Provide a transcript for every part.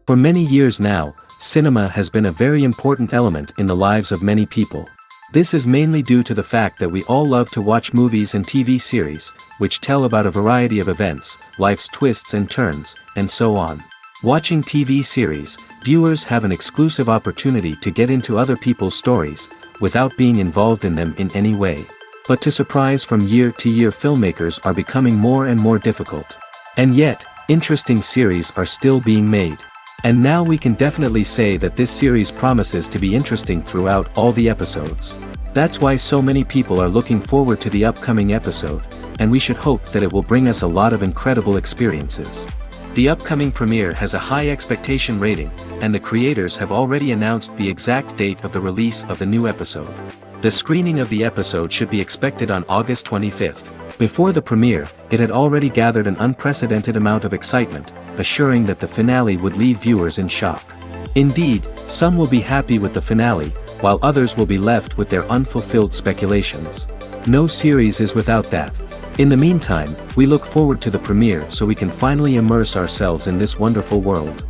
For many years now, cinema has been a very important element in the lives of many people. This is mainly due to the fact that we all love to watch movies and TV series, which tell about a variety of events, life's twists and turns, and so on. Watching TV series, viewers have an exclusive opportunity to get into other people's stories, without being involved in them in any way. But to surprise from year to year, filmmakers are becoming more and more difficult. And yet, interesting series are still being made. And now we can definitely say that this series promises to be interesting throughout all the episodes. That's why so many people are looking forward to the upcoming episode, and we should hope that it will bring us a lot of incredible experiences. The upcoming premiere has a high expectation rating, and the creators have already announced the exact date of the release of the new episode. The screening of the episode should be expected on August 25th. Before the premiere, it had already gathered an unprecedented amount of excitement, assuring that the finale would leave viewers in shock. Indeed, some will be happy with the finale, while others will be left with their unfulfilled speculations. No series is without that. In the meantime, we look forward to the premiere so we can finally immerse ourselves in this wonderful world.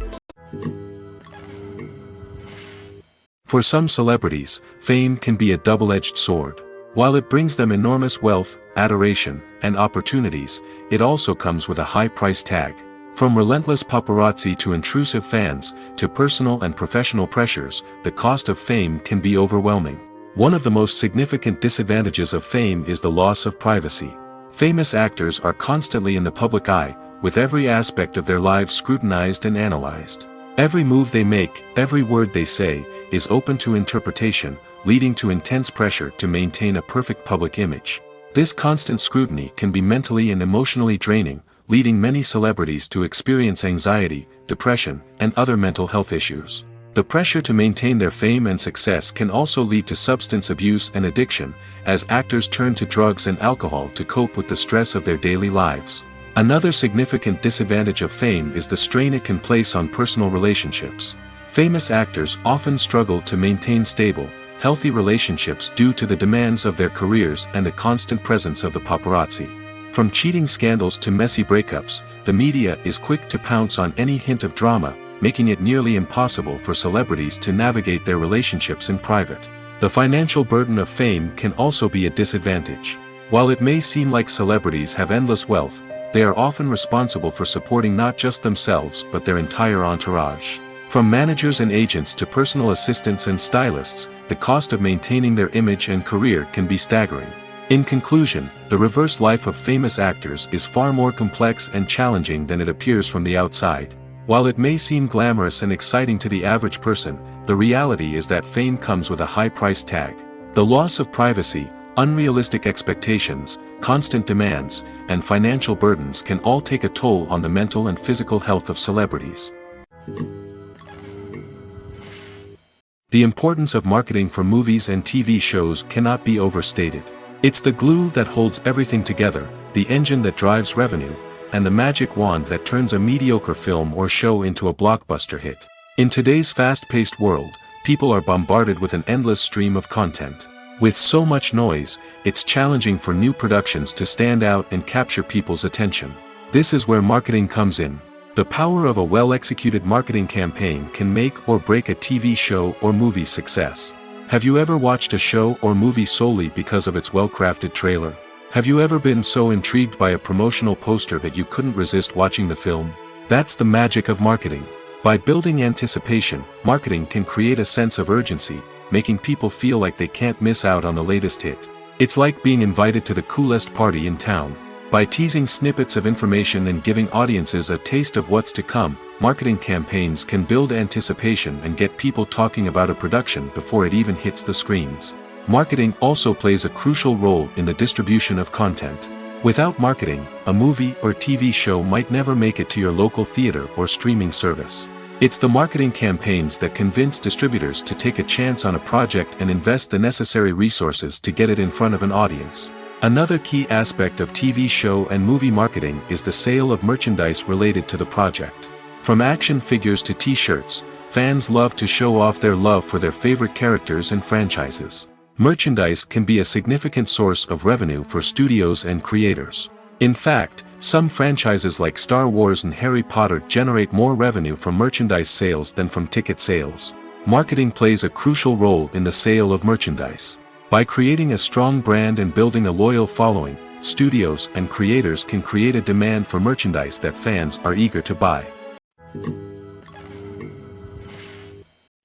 For some celebrities, fame can be a double-edged sword. While it brings them enormous wealth, adoration, and opportunities, it also comes with a high price tag. From relentless paparazzi to intrusive fans, to personal and professional pressures, the cost of fame can be overwhelming. One of the most significant disadvantages of fame is the loss of privacy. Famous actors are constantly in the public eye, with every aspect of their lives scrutinized and analyzed. Every move they make, every word they say, is open to interpretation, leading to intense pressure to maintain a perfect public image. This constant scrutiny can be mentally and emotionally draining, leading many celebrities to experience anxiety, depression, and other mental health issues. The pressure to maintain their fame and success can also lead to substance abuse and addiction, as actors turn to drugs and alcohol to cope with the stress of their daily lives. Another significant disadvantage of fame is the strain it can place on personal relationships. Famous actors often struggle to maintain stable, healthy relationships due to the demands of their careers and the constant presence of the paparazzi. From cheating scandals to messy breakups, the media is quick to pounce on any hint of drama, making it nearly impossible for celebrities to navigate their relationships in private. The financial burden of fame can also be a disadvantage. While it may seem like celebrities have endless wealth, they are often responsible for supporting not just themselves but their entire entourage. From managers and agents to personal assistants and stylists, the cost of maintaining their image and career can be staggering. In conclusion, the reverse life of famous actors is far more complex and challenging than it appears from the outside. While it may seem glamorous and exciting to the average person, the reality is that fame comes with a high price tag. The loss of privacy, unrealistic expectations, constant demands, and financial burdens can all take a toll on the mental and physical health of celebrities. The importance of marketing for movies and TV shows cannot be overstated. It's the glue that holds everything together, the engine that drives revenue, and the magic wand that turns a mediocre film or show into a blockbuster hit. In today's fast-paced world, people are bombarded with an endless stream of content. With so much noise, it's challenging for new productions to stand out and capture people's attention. This is where marketing comes in. The power of a well-executed marketing campaign can make or break a TV show or movie's success. Have you ever watched a show or movie solely because of its well-crafted trailer? Have you ever been so intrigued by a promotional poster that you couldn't resist watching the film? That's the magic of marketing. By building anticipation, marketing can create a sense of urgency, making people feel like they can't miss out on the latest hit. It's like being invited to the coolest party in town. By teasing snippets of information and giving audiences a taste of what's to come, marketing campaigns can build anticipation and get people talking about a production before it even hits the screens. Marketing also plays a crucial role in the distribution of content. Without marketing, a movie or TV show might never make it to your local theater or streaming service. It's the marketing campaigns that convince distributors to take a chance on a project and invest the necessary resources to get it in front of an audience. Another key aspect of TV show and movie marketing is the sale of merchandise related to the project. From action figures to t-shirts, fans love to show off their love for their favorite characters and franchises. Merchandise can be a significant source of revenue for studios and creators. In fact, some franchises like Star Wars and Harry Potter generate more revenue from merchandise sales than from ticket sales. Marketing plays a crucial role in the sale of merchandise. By creating a strong brand and building a loyal following, studios and creators can create a demand for merchandise that fans are eager to buy.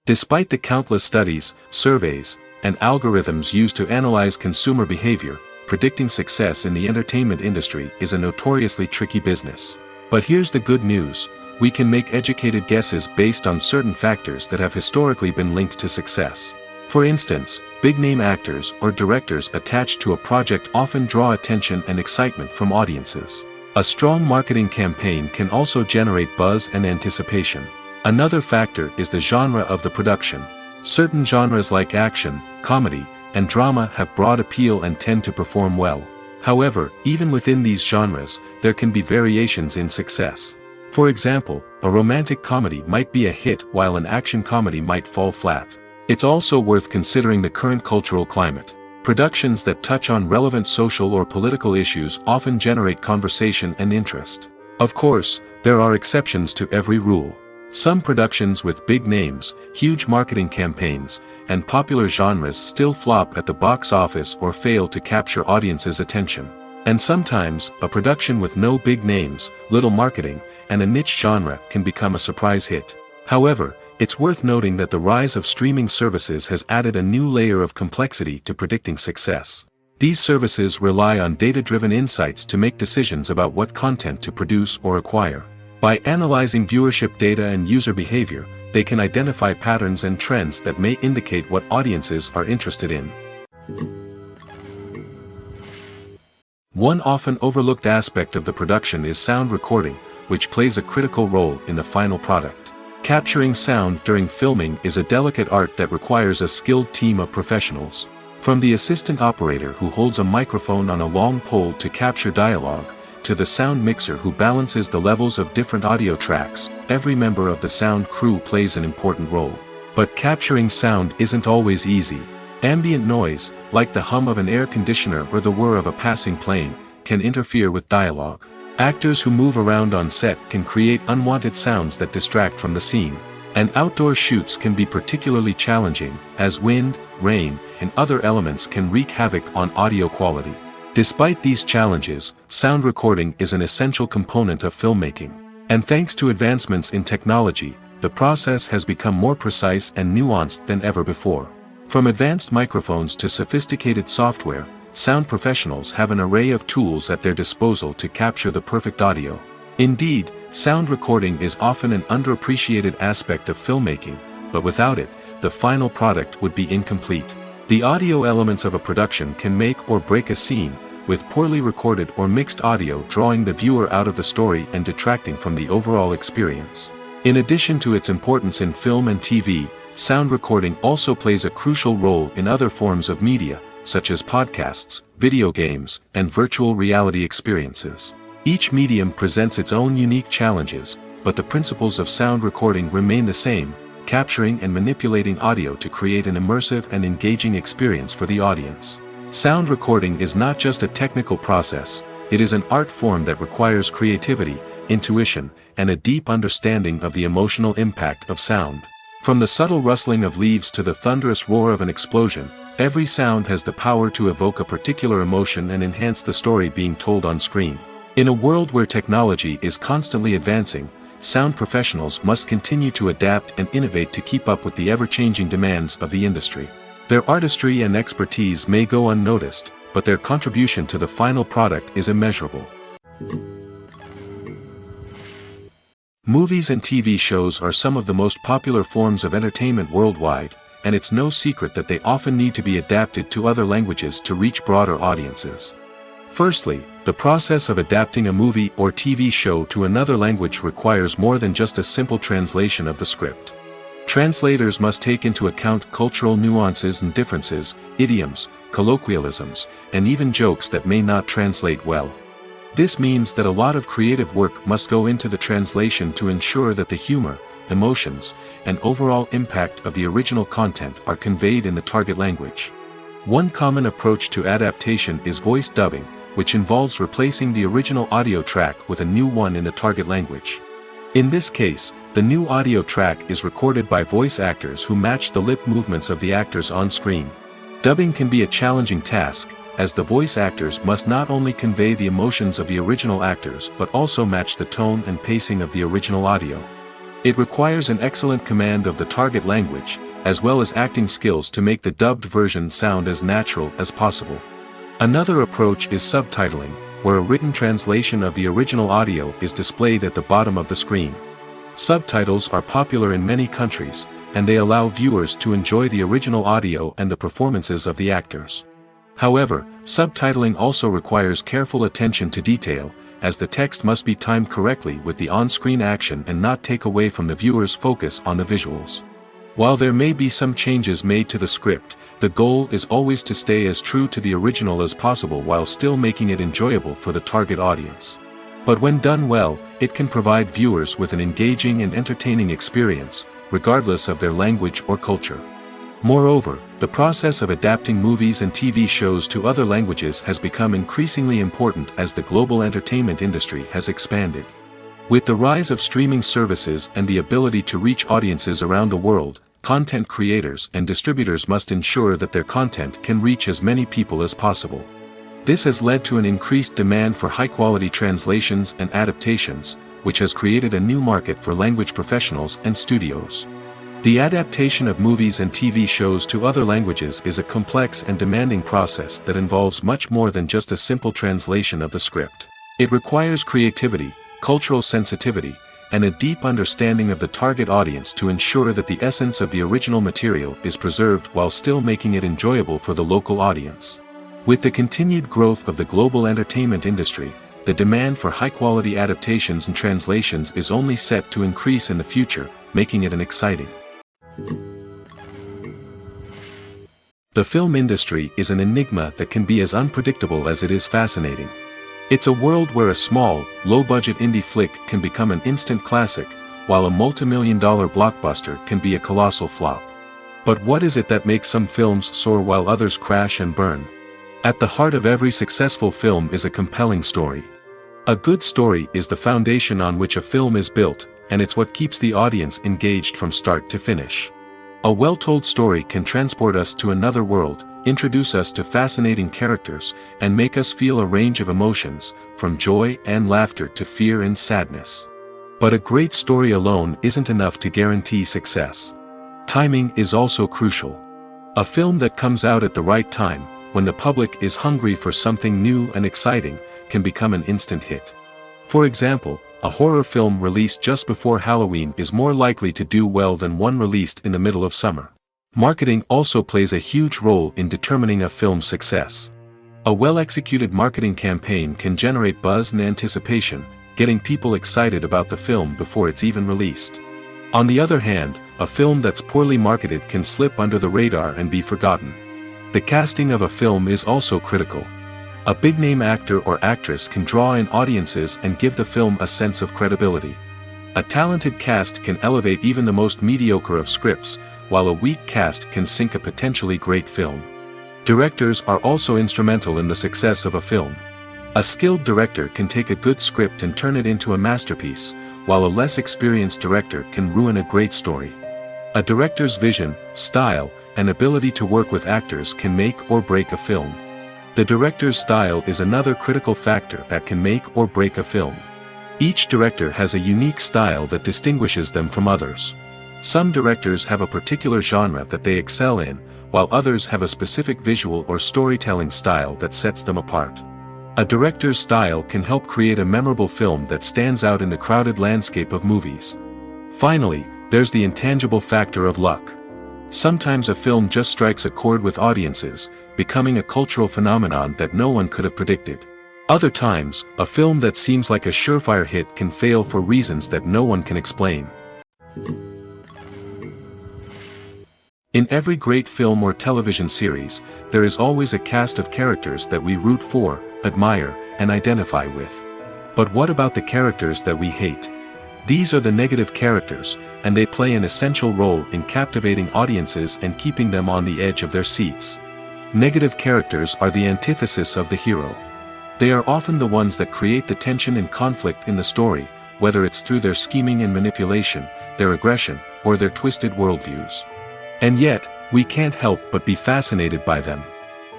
Despite the countless studies, surveys, and algorithms used to analyze consumer behavior, predicting success in the entertainment industry is a notoriously tricky business. But here's the good news: we can make educated guesses based on certain factors that have historically been linked to success. For instance, big-name actors or directors attached to a project often draw attention and excitement from audiences. A strong marketing campaign can also generate buzz and anticipation. Another factor is the genre of the production. Certain genres like action, comedy, and drama have broad appeal and tend to perform well. However, even within these genres, there can be variations in success. For example, a romantic comedy might be a hit while an action comedy might fall flat. It's also worth considering the current cultural climate. Productions that touch on relevant social or political issues often generate conversation and interest. Of course, there are exceptions to every rule. Some productions with big names, huge marketing campaigns, and popular genres still flop at the box office or fail to capture audiences' attention. And sometimes, a production with no big names, little marketing, and a niche genre can become a surprise hit. However, it's worth noting that the rise of streaming services has added a new layer of complexity to predicting success. These services rely on data-driven insights to make decisions about what content to produce or acquire. By analyzing viewership data and user behavior, they can identify patterns and trends that may indicate what audiences are interested in. One often overlooked aspect of the production is sound recording, which plays a critical role in the final product. Capturing sound during filming is a delicate art that requires a skilled team of professionals. From the assistant operator who holds a microphone on a long pole to capture dialogue, to the sound mixer who balances the levels of different audio tracks, every member of the sound crew plays an important role. But capturing sound isn't always easy. Ambient noise, like the hum of an air conditioner or the whir of a passing plane, can interfere with dialogue. Actors who move around on set can create unwanted sounds that distract from the scene. And outdoor shoots can be particularly challenging, as wind, rain, and other elements can wreak havoc on audio quality. Despite these challenges, sound recording is an essential component of filmmaking. And thanks to advancements in technology, the process has become more precise and nuanced than ever before. From advanced microphones to sophisticated software, sound professionals have an array of tools at their disposal to capture the perfect audio. Indeed, sound recording is often an underappreciated aspect of filmmaking, but without it, the final product would be incomplete. The audio elements of a production can make or break a scene, with poorly recorded or mixed audio drawing the viewer out of the story and detracting from the overall experience. In addition to its importance in film and TV, sound recording also plays a crucial role in other forms of media, such as podcasts, video games, and virtual reality experiences. Each medium presents its own unique challenges, but the principles of sound recording remain the same: capturing and manipulating audio to create an immersive and engaging experience for the audience. Sound recording is not just a technical process, it is an art form that requires creativity, intuition, and a deep understanding of the emotional impact of sound. From the subtle rustling of leaves to the thunderous roar of an explosion, every sound has the power to evoke a particular emotion and enhance the story being told on screen. In a world where technology is constantly advancing, sound professionals must continue to adapt and innovate to keep up with the ever-changing demands of the industry. Their artistry and expertise may go unnoticed, but their contribution to the final product is immeasurable. Movies and TV shows are some of the most popular forms of entertainment worldwide, and it's no secret that they often need to be adapted to other languages to reach broader audiences. Firstly, the process of adapting a movie or TV show to another language requires more than just a simple translation of the script. Translators must take into account cultural nuances and differences, idioms, colloquialisms, and even jokes that may not translate well. This means that a lot of creative work must go into the translation to ensure that the humor, emotions, and overall impact of the original content are conveyed in the target language. One common approach to adaptation is voice dubbing, which involves replacing the original audio track with a new one in the target language. In this case, the new audio track is recorded by voice actors who match the lip movements of the actors on screen. Dubbing can be a challenging task, as the voice actors must not only convey the emotions of the original actors but also match the tone and pacing of the original audio. It requires an excellent command of the target language, as well as acting skills to make the dubbed version sound as natural as possible. Another approach is subtitling, where a written translation of the original audio is displayed at the bottom of the screen. Subtitles are popular in many countries, and they allow viewers to enjoy the original audio and the performances of the actors. However, subtitling also requires careful attention to detail, as the text must be timed correctly with the on-screen action and not take away from the viewer's focus on the visuals. While there may be some changes made to the script, the goal is always to stay as true to the original as possible while still making it enjoyable for the target audience. But when done well, it can provide viewers with an engaging and entertaining experience, regardless of their language or culture. Moreover, the process of adapting movies and TV shows to other languages has become increasingly important as the global entertainment industry has expanded. With the rise of streaming services and the ability to reach audiences around the world, content creators and distributors must ensure that their content can reach as many people as possible. This has led to an increased demand for high-quality translations and adaptations, which has created a new market for language professionals and studios. The adaptation of movies and TV shows to other languages is a complex and demanding process that involves much more than just a simple translation of the script. It requires creativity, cultural sensitivity, and a deep understanding of the target audience to ensure that the essence of the original material is preserved while still making it enjoyable for the local audience. With the continued growth of the global entertainment industry, the demand for high-quality adaptations and translations is only set to increase in the future, making it an exciting. The film industry is an enigma that can be as unpredictable as it is fascinating. It's a world where a small, low-budget indie flick can become an instant classic, while a multi-million-dollar blockbuster can be a colossal flop. But what is it that makes some films soar while others crash and burn? At the heart of every successful film is a compelling story. A good story is the foundation on which a film is built, and it's what keeps the audience engaged from start to finish. A well-told story can transport us to another world, introduce us to fascinating characters, and make us feel a range of emotions, from joy and laughter to fear and sadness. But a great story alone isn't enough to guarantee success. Timing is also crucial. A film that comes out at the right time, when the public is hungry for something new and exciting, can become an instant hit. For example, a horror film released just before Halloween is more likely to do well than one released in the middle of summer. Marketing also plays a huge role in determining a film's success. A well-executed marketing campaign can generate buzz and anticipation, getting people excited about the film before it's even released. On the other hand, a film that's poorly marketed can slip under the radar and be forgotten. The casting of a film is also critical. A big-name actor or actress can draw in audiences and give the film a sense of credibility. A talented cast can elevate even the most mediocre of scripts, while a weak cast can sink a potentially great film. Directors are also instrumental in the success of a film. A skilled director can take a good script and turn it into a masterpiece, while a less experienced director can ruin a great story. A director's vision, style, and ability to work with actors can make or break a film. The director's style is another critical factor that can make or break a film. Each director has a unique style that distinguishes them from others. Some directors have a particular genre that they excel in, while others have a specific visual or storytelling style that sets them apart. A director's style can help create a memorable film that stands out in the crowded landscape of movies. Finally, there's the intangible factor of luck. Sometimes a film just strikes a chord with audiences, becoming a cultural phenomenon that no one could have predicted. Other times, a film that seems like a surefire hit can fail for reasons that no one can explain. In every great film or television series, there is always a cast of characters that we root for, admire, and identify with. But what about the characters that we hate? These are the negative characters, and they play an essential role in captivating audiences and keeping them on the edge of their seats. Negative characters are the antithesis of the hero. They are often the ones that create the tension and conflict in the story, whether it's through their scheming and manipulation, their aggression, or their twisted worldviews. And yet, we can't help but be fascinated by them.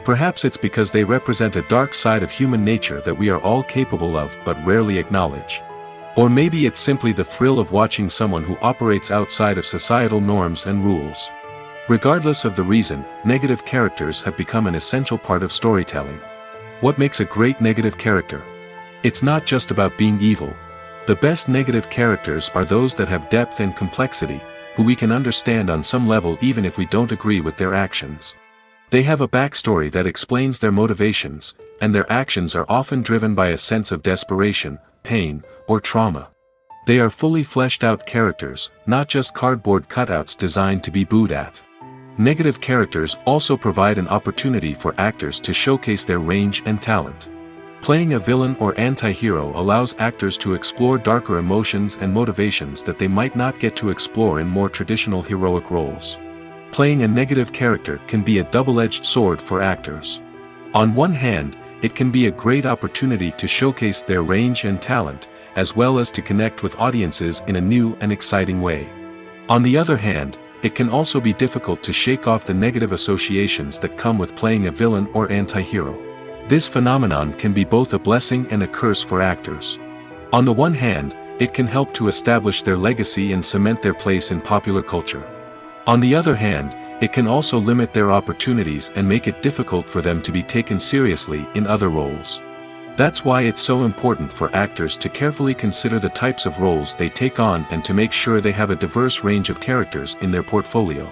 Perhaps it's because they represent a dark side of human nature that we are all capable of but rarely acknowledge. Or maybe it's simply the thrill of watching someone who operates outside of societal norms and rules. Regardless of the reason, negative characters have become an essential part of storytelling. What makes a great negative character? It's not just about being evil. The best negative characters are those that have depth and complexity, who we can understand on some level even if we don't agree with their actions. They have a backstory that explains their motivations, and their actions are often driven by a sense of desperation, pain, or trauma. They are fully fleshed out characters, not just cardboard cutouts designed to be booed at. Negative characters also provide an opportunity for actors to showcase their range and talent. Playing a villain or anti-hero allows actors to explore darker emotions and motivations that they might not get to explore in more traditional heroic roles. Playing a negative character can be a double-edged sword for actors. On one hand, it can be a great opportunity to showcase their range and talent, as well as to connect with audiences in a new and exciting way. On the other hand, it can also be difficult to shake off the negative associations that come with playing a villain or anti-hero. This phenomenon can be both a blessing and a curse for actors. On the one hand, it can help to establish their legacy and cement their place in popular culture. On the other hand, it can also limit their opportunities and make it difficult for them to be taken seriously in other roles. That's why it's so important for actors to carefully consider the types of roles they take on and to make sure they have a diverse range of characters in their portfolio.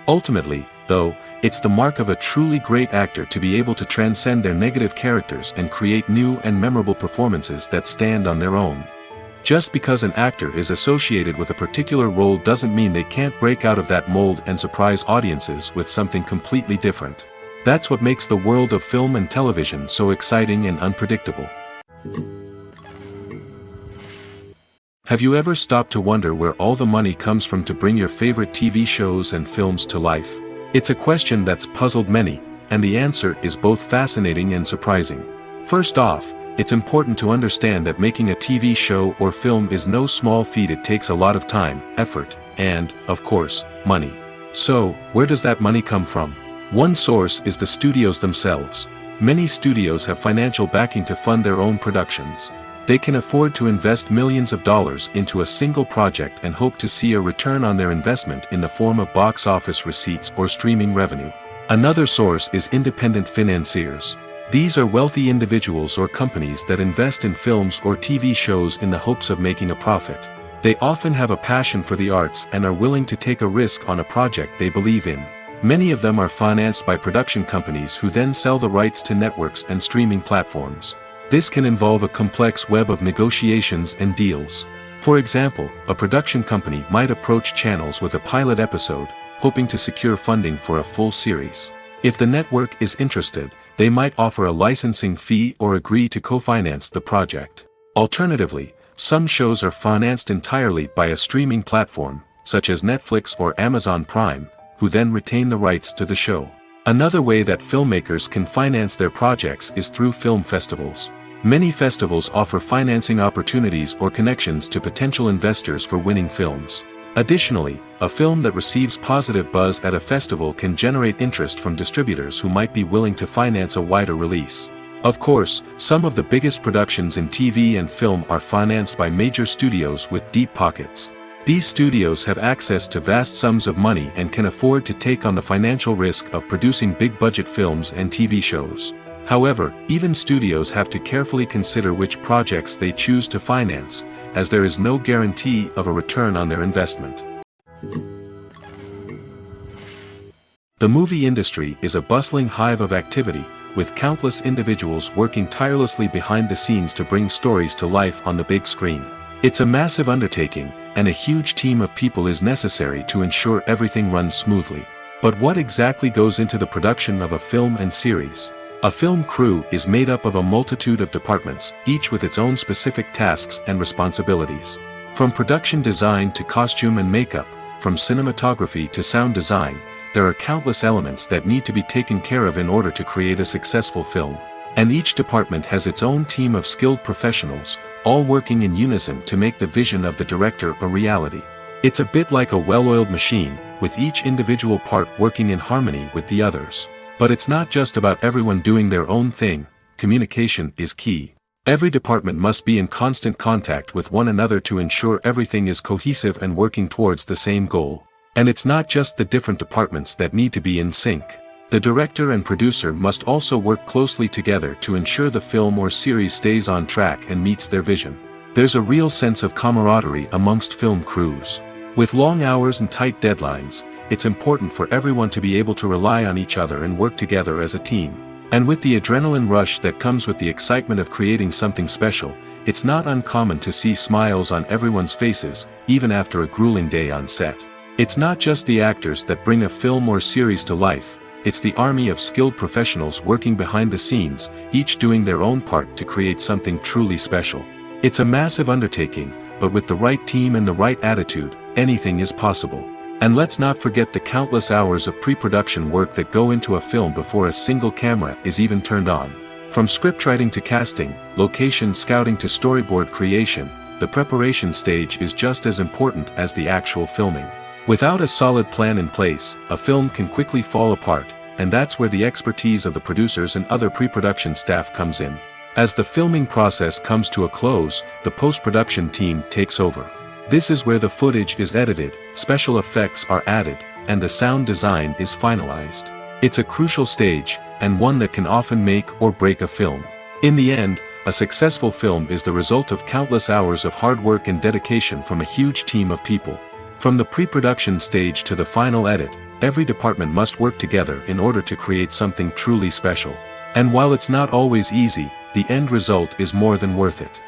Ultimately, though, it's the mark of a truly great actor to be able to transcend their negative characters and create new and memorable performances that stand on their own. Just because an actor is associated with a particular role doesn't mean they can't break out of that mold and surprise audiences with something completely different. That's what makes the world of film and television so exciting and unpredictable. Have you ever stopped to wonder where all the money comes from to bring your favorite TV shows and films to life? It's a question that's puzzled many, and the answer is both fascinating and surprising. First off, it's important to understand that making a TV show or film is no small feat. It takes a lot of time, effort, and, of course, money. So, where does that money come from? One source is the studios themselves. Many studios have financial backing to fund their own productions. They can afford to invest millions of dollars into a single project and hope to see a return on their investment in the form of box office receipts or streaming revenue. Another source is independent financiers. These are wealthy individuals or companies that invest in films or TV shows in the hopes of making a profit. They often have a passion for the arts and are willing to take a risk on a project they believe in. Many of them are financed by production companies who then sell the rights to networks and streaming platforms. This can involve a complex web of negotiations and deals. For example, a production company might approach channels with a pilot episode, hoping to secure funding for a full series. If the network is interested, they might offer a licensing fee or agree to co-finance the project. Alternatively, some shows are financed entirely by a streaming platform, such as Netflix or Amazon Prime, who then retain the rights to the show. Another way that filmmakers can finance their projects is through film festivals. Many festivals offer financing opportunities or connections to potential investors for winning films. Additionally, a film that receives positive buzz at a festival can generate interest from distributors who might be willing to finance a wider release. Of course, some of the biggest productions in TV and film are financed by major studios with deep pockets. These studios have access to vast sums of money and can afford to take on the financial risk of producing big-budget films and TV shows. However, even studios have to carefully consider which projects they choose to finance, as there is no guarantee of a return on their investment. The movie industry is a bustling hive of activity, with countless individuals working tirelessly behind the scenes to bring stories to life on the big screen. It's a massive undertaking, and a huge team of people is necessary to ensure everything runs smoothly. But what exactly goes into the production of a film and series? A film crew is made up of a multitude of departments, each with its own specific tasks and responsibilities. From production design to costume and makeup, from cinematography to sound design, there are countless elements that need to be taken care of in order to create a successful film. And each department has its own team of skilled professionals, all working in unison to make the vision of the director a reality. It's a bit like a well-oiled machine, with each individual part working in harmony with the others. But it's not just about everyone doing their own thing. Communication is key. Every department must be in constant contact with one another to ensure everything is cohesive and working towards the same goal. And it's not just the different departments that need to be in sync. The director and producer must also work closely together to ensure the film or series stays on track and meets their vision. There's a real sense of camaraderie amongst film crews. With long hours and tight deadlines, it's important for everyone to be able to rely on each other and work together as a team. And with the adrenaline rush that comes with the excitement of creating something special, it's not uncommon to see smiles on everyone's faces, even after a grueling day on set. It's not just the actors that bring a film or series to life, it's the army of skilled professionals working behind the scenes, each doing their own part to create something truly special. It's a massive undertaking, but with the right team and the right attitude, anything is possible. And let's not forget the countless hours of pre-production work that go into a film before a single camera is even turned on. From scriptwriting to casting, location scouting to storyboard creation, the preparation stage is just as important as the actual filming. Without a solid plan in place, a film can quickly fall apart, and that's where the expertise of the producers and other pre-production staff comes in. As the filming process comes to a close, the post-production team takes over. This is where the footage is edited, special effects are added, and the sound design is finalized. It's a crucial stage, and one that can often make or break a film. In the end, a successful film is the result of countless hours of hard work and dedication from a huge team of people. From the pre-production stage to the final edit, every department must work together in order to create something truly special. And while it's not always easy, the end result is more than worth it.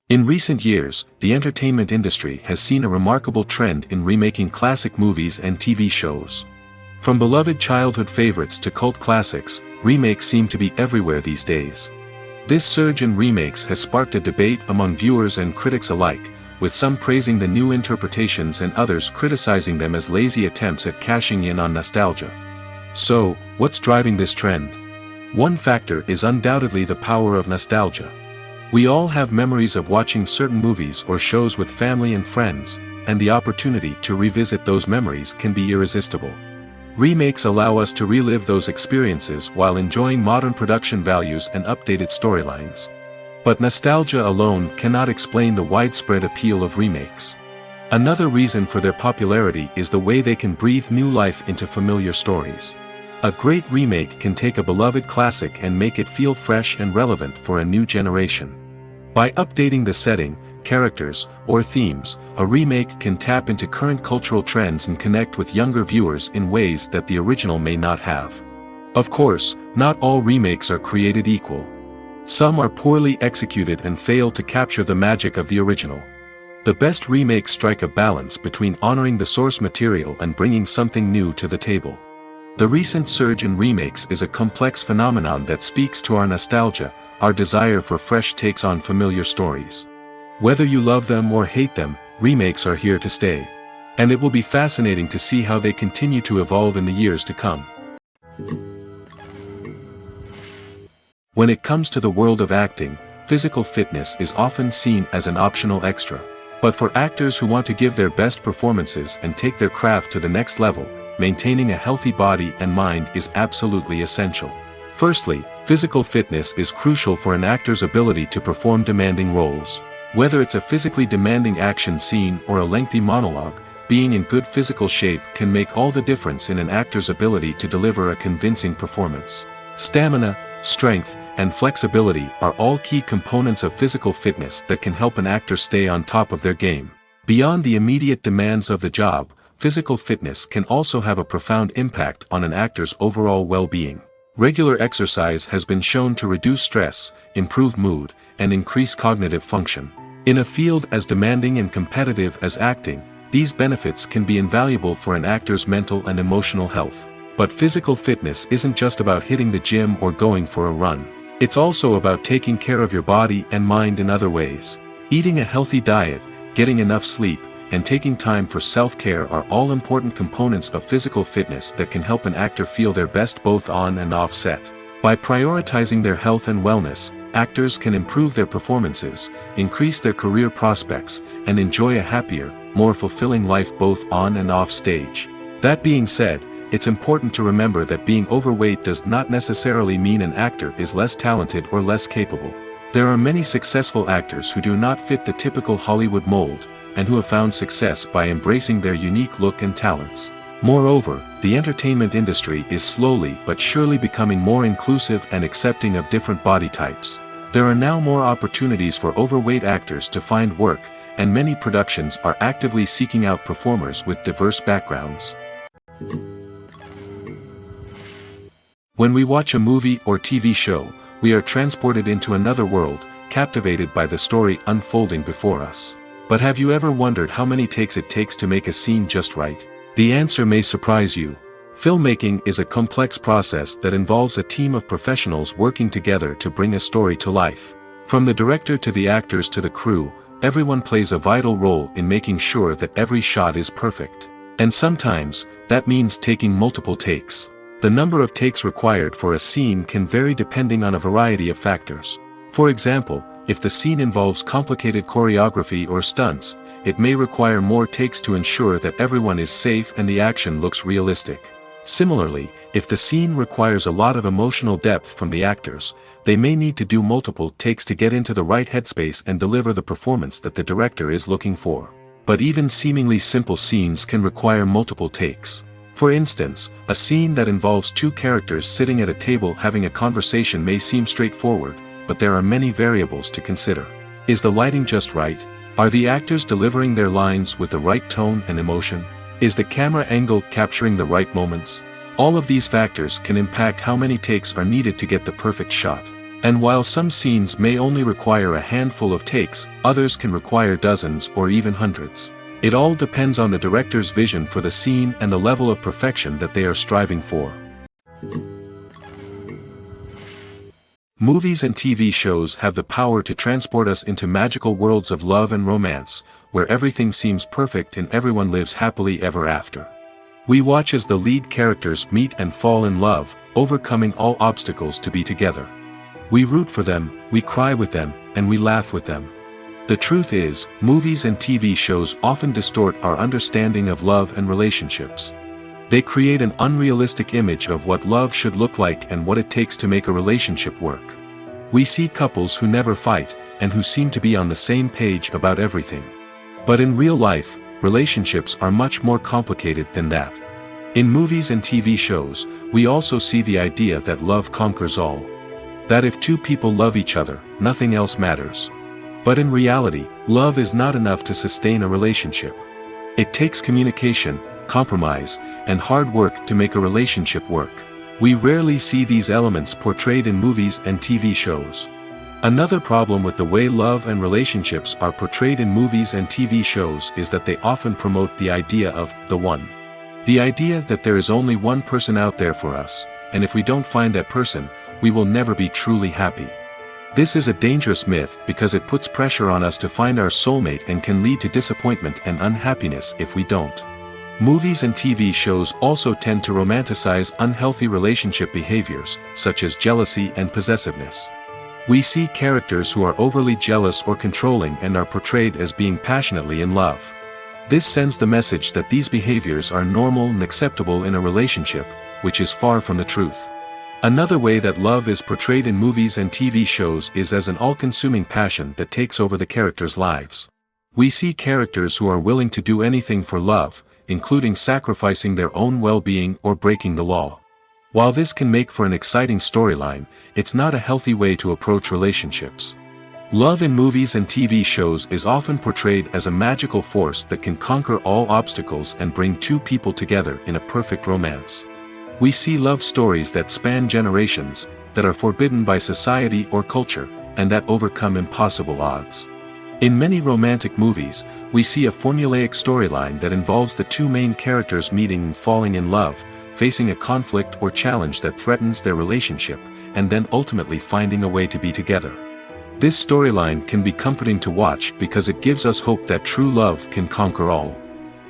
In recent years, the entertainment industry has seen a remarkable trend in remaking classic movies and TV shows. From beloved childhood favorites to cult classics, remakes seem to be everywhere these days. This surge in remakes has sparked a debate among viewers and critics alike, with some praising the new interpretations and others criticizing them as lazy attempts at cashing in on nostalgia. So, what's driving this trend? One factor is undoubtedly the power of nostalgia. We all have memories of watching certain movies or shows with family and friends, and the opportunity to revisit those memories can be irresistible. Remakes allow us to relive those experiences while enjoying modern production values and updated storylines. But nostalgia alone cannot explain the widespread appeal of remakes. Another reason for their popularity is the way they can breathe new life into familiar stories. A great remake can take a beloved classic and make it feel fresh and relevant for a new generation. By updating the setting, characters, or themes, a remake can tap into current cultural trends and connect with younger viewers in ways that the original may not have. Of course, not all remakes are created equal. Some are poorly executed and fail to capture the magic of the original. The best remakes strike a balance between honoring the source material and bringing something new to the table. The recent surge in remakes is a complex phenomenon that speaks to our nostalgia, our desire for fresh takes on familiar stories. Whether you love them or hate them, remakes are here to stay. And it will be fascinating to see how they continue to evolve in the years to come. When it comes to the world of acting, physical fitness is often seen as an optional extra. But for actors who want to give their best performances and take their craft to the next level, maintaining a healthy body and mind is absolutely essential. Firstly, physical fitness is crucial for an actor's ability to perform demanding roles. Whether it's a physically demanding action scene or a lengthy monologue, being in good physical shape can make all the difference in an actor's ability to deliver a convincing performance. Stamina, strength, and flexibility are all key components of physical fitness that can help an actor stay on top of their game. Beyond the immediate demands of the job, physical fitness can also have a profound impact on an actor's overall well-being. Regular exercise has been shown to reduce stress, improve mood, and increase cognitive function. In a field as demanding and competitive as acting, these benefits can be invaluable for an actor's mental and emotional health. But physical fitness isn't just about hitting the gym or going for a run. It's also about taking care of your body and mind in other ways. Eating a healthy diet, getting enough sleep, and taking time for self-care are all important components of physical fitness that can help an actor feel their best both on and off set. By prioritizing their health and wellness, actors can improve their performances, increase their career prospects, and enjoy a happier, more fulfilling life both on and off stage. That being said, it's important to remember that being overweight does not necessarily mean an actor is less talented or less capable. There are many successful actors who do not fit the typical Hollywood mold, and who have found success by embracing their unique look and talents. Moreover, the entertainment industry is slowly but surely becoming more inclusive and accepting of different body types. There are now more opportunities for overweight actors to find work, and many productions are actively seeking out performers with diverse backgrounds. When we watch a movie or TV show, we are transported into another world, captivated by the story unfolding before us. But have you ever wondered how many takes it takes to make a scene just right? The answer may surprise you. Filmmaking is a complex process that involves a team of professionals working together to bring a story to life. From the director to the actors to the crew, everyone plays a vital role in making sure that every shot is perfect. And sometimes, that means taking multiple takes. The number of takes required for a scene can vary depending on a variety of factors. For example, if the scene involves complicated choreography or stunts, it may require more takes to ensure that everyone is safe and the action looks realistic. Similarly, if the scene requires a lot of emotional depth from the actors, they may need to do multiple takes to get into the right headspace and deliver the performance that the director is looking for. But even seemingly simple scenes can require multiple takes. For instance, a scene that involves two characters sitting at a table having a conversation may seem straightforward, but there are many variables to consider. Is the lighting just right? Are the actors delivering their lines with the right tone and emotion? Is the camera angle capturing the right moments? All of these factors can impact how many takes are needed to get the perfect shot. And while some scenes may only require a handful of takes, others can require dozens or even hundreds. It all depends on the director's vision for the scene and the level of perfection that they are striving for. Movies and TV shows have the power to transport us into magical worlds of love and romance, where everything seems perfect and everyone lives happily ever after. We watch as the lead characters meet and fall in love, overcoming all obstacles to be together. We root for them, we cry with them, and we laugh with them. The truth is, movies and TV shows often distort our understanding of love and relationships. They create an unrealistic image of what love should look like and what it takes to make a relationship work. We see couples who never fight, and who seem to be on the same page about everything. But in real life, relationships are much more complicated than that. In movies and TV shows, we also see the idea that love conquers all. That if two people love each other, nothing else matters. But in reality, love is not enough to sustain a relationship. It takes communication, compromise, and hard work to make a relationship work. We rarely see these elements portrayed in movies and TV shows. Another problem with the way love and relationships are portrayed in movies and TV shows is that they often promote the idea of the one. The idea that there is only one person out there for us, and if we don't find that person, we will never be truly happy. This is a dangerous myth because it puts pressure on us to find our soulmate and can lead to disappointment and unhappiness if we don't. Movies and TV shows also tend to romanticize unhealthy relationship behaviors, such as jealousy and possessiveness. We see characters who are overly jealous or controlling and are portrayed as being passionately in love. This sends the message that these behaviors are normal and acceptable in a relationship, which is far from the truth. Another way that love is portrayed in movies and TV shows is as an all-consuming passion that takes over the characters' lives. We see characters who are willing to do anything for love, including sacrificing their own well-being or breaking the law. While this can make for an exciting storyline, it's not a healthy way to approach relationships. Love in movies and TV shows is often portrayed as a magical force that can conquer all obstacles and bring two people together in a perfect romance. We see love stories that span generations, that are forbidden by society or culture, and that overcome impossible odds. In many romantic movies, we see a formulaic storyline that involves the two main characters meeting and falling in love, facing a conflict or challenge that threatens their relationship, and then ultimately finding a way to be together. This storyline can be comforting to watch because it gives us hope that true love can conquer all.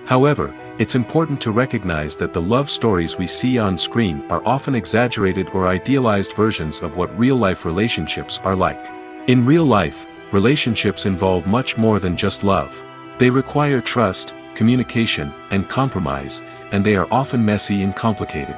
However, it's important to recognize that the love stories we see on screen are often exaggerated or idealized versions of what real-life relationships are like. In real life, relationships involve much more than just love. They require trust, communication, and compromise, and they are often messy and complicated.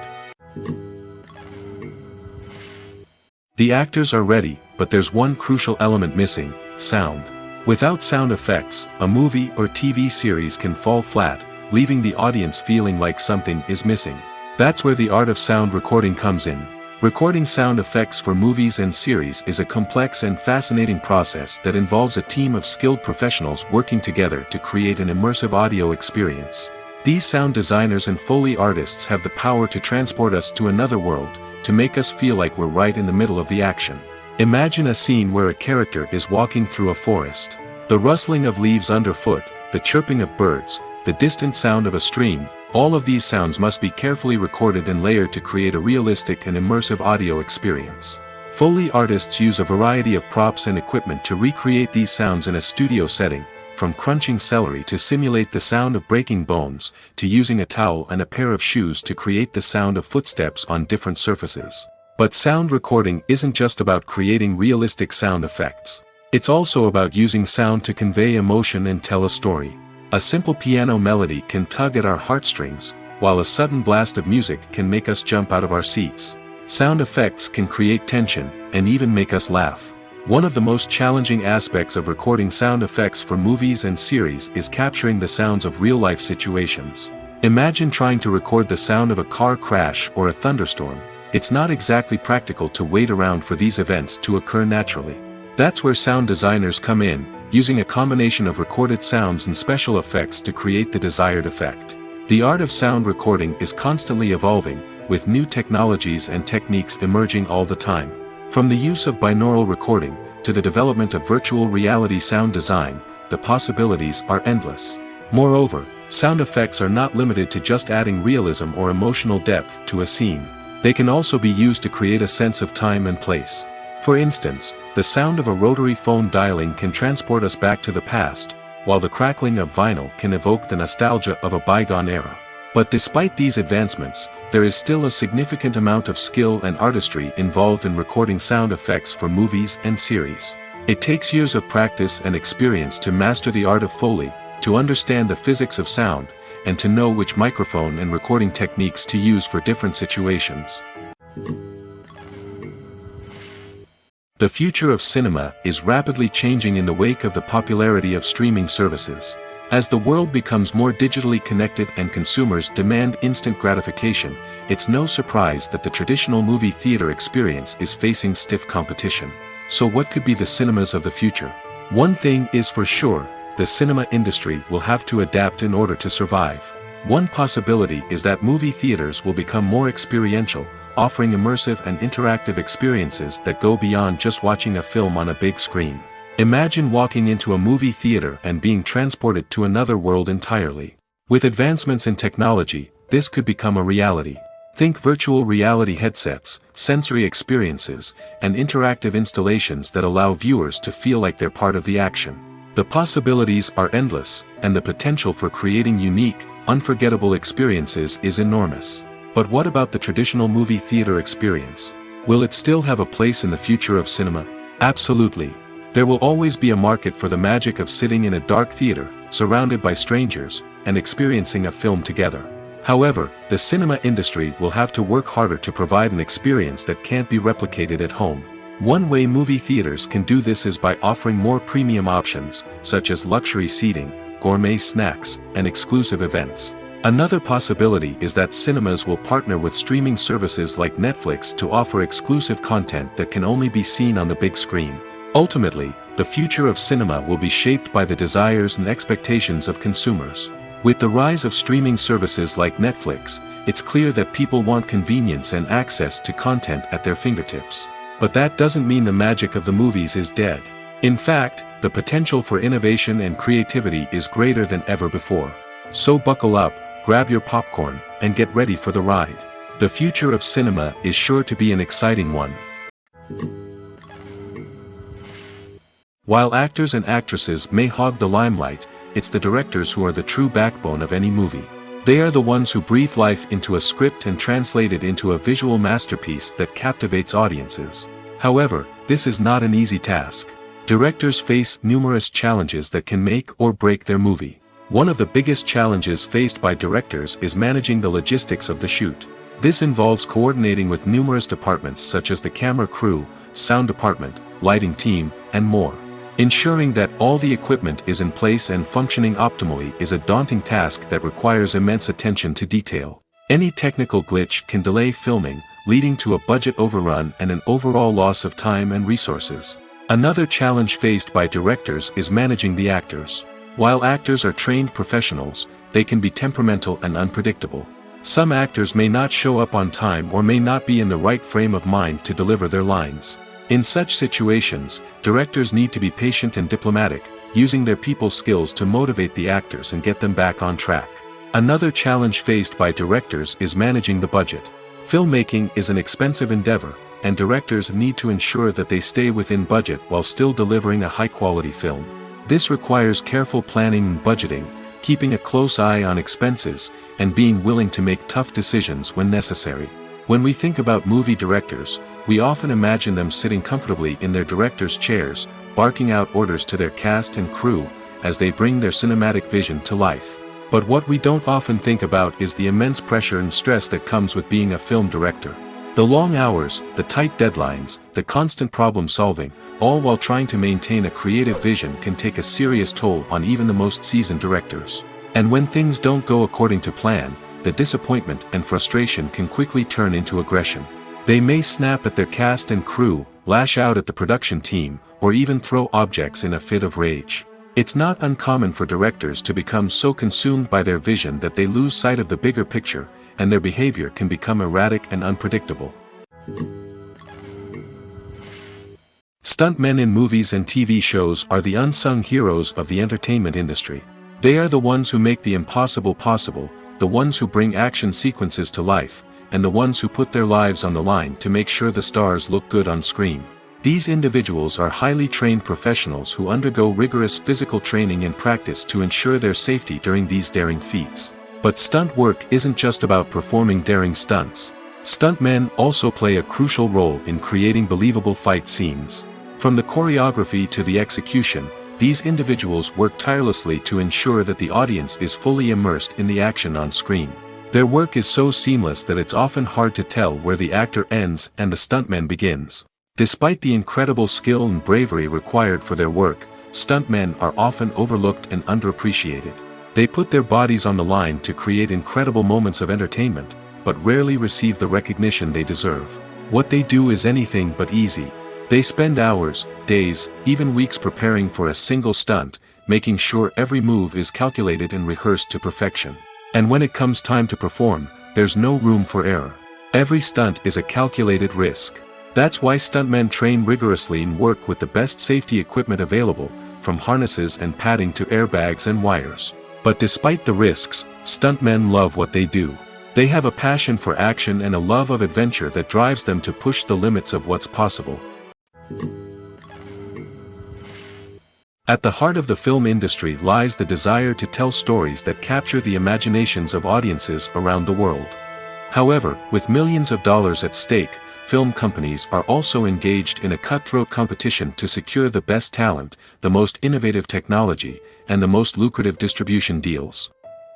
The actors are ready, but there's one crucial element missing: sound. Without sound effects, a movie or TV series can fall flat, leaving the audience feeling like something is missing. That's where the art of sound recording comes in. Recording sound effects for movies and series is a complex and fascinating process that involves a team of skilled professionals working together to create an immersive audio experience. These sound designers and Foley artists have the power to transport us to another world, to make us feel like we're right in the middle of the action. Imagine a scene where a character is walking through a forest. The rustling of leaves underfoot, the chirping of birds, the distant sound of a stream, all of these sounds must be carefully recorded and layered to create a realistic and immersive audio experience. Foley artists use a variety of props and equipment to recreate these sounds in a studio setting, from crunching celery to simulate the sound of breaking bones, to using a towel and a pair of shoes to create the sound of footsteps on different surfaces. But sound recording isn't just about creating realistic sound effects. It's also about using sound to convey emotion and tell a story. A simple piano melody can tug at our heartstrings, while a sudden blast of music can make us jump out of our seats. Sound effects can create tension, and even make us laugh. One of the most challenging aspects of recording sound effects for movies and series is capturing the sounds of real-life situations. Imagine trying to record the sound of a car crash or a thunderstorm. It's not exactly practical to wait around for these events to occur naturally. That's where sound designers come in, using a combination of recorded sounds and special effects to create the desired effect. The art of sound recording is constantly evolving, with new technologies and techniques emerging all the time. From the use of binaural recording, to the development of virtual reality sound design, the possibilities are endless. Moreover, sound effects are not limited to just adding realism or emotional depth to a scene. They can also be used to create a sense of time and place. For instance, the sound of a rotary phone dialing can transport us back to the past, while the crackling of vinyl can evoke the nostalgia of a bygone era. But despite these advancements, there is still a significant amount of skill and artistry involved in recording sound effects for movies and series. It takes years of practice and experience to master the art of Foley, to understand the physics of sound, and to know which microphone and recording techniques to use for different situations. The future of cinema is rapidly changing in the wake of the popularity of streaming services. As the world becomes more digitally connected and consumers demand instant gratification, it's no surprise that the traditional movie theater experience is facing stiff competition. So what could be the cinemas of the future? One thing is for sure, the cinema industry will have to adapt in order to survive. One possibility is that movie theaters will become more experiential, offering immersive and interactive experiences that go beyond just watching a film on a big screen. Imagine walking into a movie theater and being transported to another world entirely. With advancements in technology, this could become a reality. Think virtual reality headsets, sensory experiences, and interactive installations that allow viewers to feel like they're part of the action. The possibilities are endless, and the potential for creating unique, unforgettable experiences is enormous. But what about the traditional movie theater experience? Will it still have a place in the future of cinema? Absolutely. There will always be a market for the magic of sitting in a dark theater, surrounded by strangers, and experiencing a film together. However, the cinema industry will have to work harder to provide an experience that can't be replicated at home. One way movie theaters can do this is by offering more premium options, such as luxury seating, gourmet snacks, and exclusive events. Another possibility is that cinemas will partner with streaming services like Netflix to offer exclusive content that can only be seen on the big screen. Ultimately, the future of cinema will be shaped by the desires and expectations of consumers. With the rise of streaming services like Netflix, it's clear that people want convenience and access to content at their fingertips. But that doesn't mean the magic of the movies is dead. In fact, the potential for innovation and creativity is greater than ever before. So buckle up, grab your popcorn, and get ready for the ride. The future of cinema is sure to be an exciting one. While actors and actresses may hog the limelight, it's the directors who are the true backbone of any movie. They are the ones who breathe life into a script and translate it into a visual masterpiece that captivates audiences. However, this is not an easy task. Directors face numerous challenges that can make or break their movie. One of the biggest challenges faced by directors is managing the logistics of the shoot. This involves coordinating with numerous departments such as the camera crew, sound department, lighting team, and more. Ensuring that all the equipment is in place and functioning optimally is a daunting task that requires immense attention to detail. Any technical glitch can delay filming, leading to a budget overrun and an overall loss of time and resources. Another challenge faced by directors is managing the actors. While actors are trained professionals, they can be temperamental and unpredictable. Some actors may not show up on time or may not be in the right frame of mind to deliver their lines. In such situations, directors need to be patient and diplomatic, using their people skills to motivate the actors and get them back on track. Another challenge faced by directors is managing the budget. Filmmaking is an expensive endeavor, and directors need to ensure that they stay within budget while still delivering a high-quality film. This requires careful planning and budgeting, keeping a close eye on expenses, and being willing to make tough decisions when necessary. When we think about movie directors, we often imagine them sitting comfortably in their director's chairs, barking out orders to their cast and crew, as they bring their cinematic vision to life. But what we don't often think about is the immense pressure and stress that comes with being a film director. The long hours, the tight deadlines, the constant problem solving, all while trying to maintain a creative vision can take a serious toll on even the most seasoned directors. And when things don't go according to plan, the disappointment and frustration can quickly turn into aggression. They may snap at their cast and crew, lash out at the production team, or even throw objects in a fit of rage. It's not uncommon for directors to become so consumed by their vision that they lose sight of the bigger picture, and their behavior can become erratic and unpredictable. Stuntmen in movies and TV shows are the unsung heroes of the entertainment industry. They are the ones who make the impossible possible, the ones who bring action sequences to life, and the ones who put their lives on the line to make sure the stars look good on screen. These individuals are highly trained professionals who undergo rigorous physical training and practice to ensure their safety during these daring feats. But stunt work isn't just about performing daring stunts. Stuntmen also play a crucial role in creating believable fight scenes. From the choreography to the execution, these individuals work tirelessly to ensure that the audience is fully immersed in the action on screen. Their work is so seamless that it's often hard to tell where the actor ends and the stuntman begins. Despite the incredible skill and bravery required for their work, stuntmen are often overlooked and underappreciated. They put their bodies on the line to create incredible moments of entertainment, but rarely receive the recognition they deserve. What they do is anything but easy. They spend hours, days, even weeks preparing for a single stunt, making sure every move is calculated and rehearsed to perfection. And when it comes time to perform, there's no room for error. Every stunt is a calculated risk. That's why stuntmen train rigorously and work with the best safety equipment available, from harnesses and padding to airbags and wires. But despite the risks, stuntmen love what they do. They have a passion for action and a love of adventure that drives them to push the limits of what's possible. At the heart of the film industry lies the desire to tell stories that capture the imaginations of audiences around the world. However, with millions of dollars at stake, film companies are also engaged in a cutthroat competition to secure the best talent, the most innovative technology, and the most lucrative distribution deals.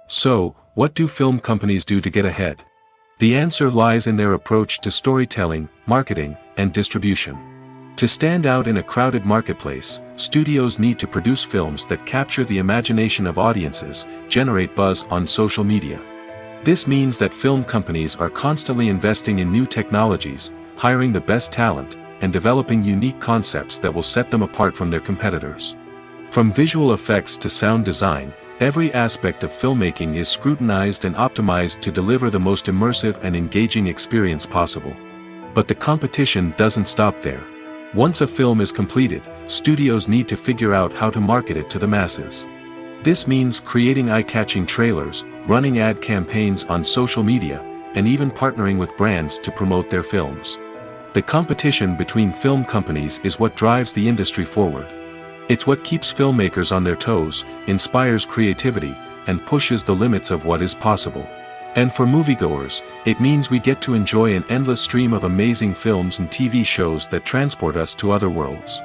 So, what do film companies do to get ahead? The answer lies in their approach to storytelling, marketing, and distribution. To stand out in a crowded marketplace, studios need to produce films that capture the imagination of audiences, generate buzz on social media. This means that film companies are constantly investing in new technologies, hiring the best talent, and developing unique concepts that will set them apart from their competitors. From visual effects to sound design, every aspect of filmmaking is scrutinized and optimized to deliver the most immersive and engaging experience possible. But the competition doesn't stop there. Once a film is completed, studios need to figure out how to market it to the masses. This means creating eye-catching trailers, running ad campaigns on social media, and even partnering with brands to promote their films. The competition between film companies is what drives the industry forward. It's what keeps filmmakers on their toes, inspires creativity, and pushes the limits of what is possible. And for moviegoers, it means we get to enjoy an endless stream of amazing films and TV shows that transport us to other worlds.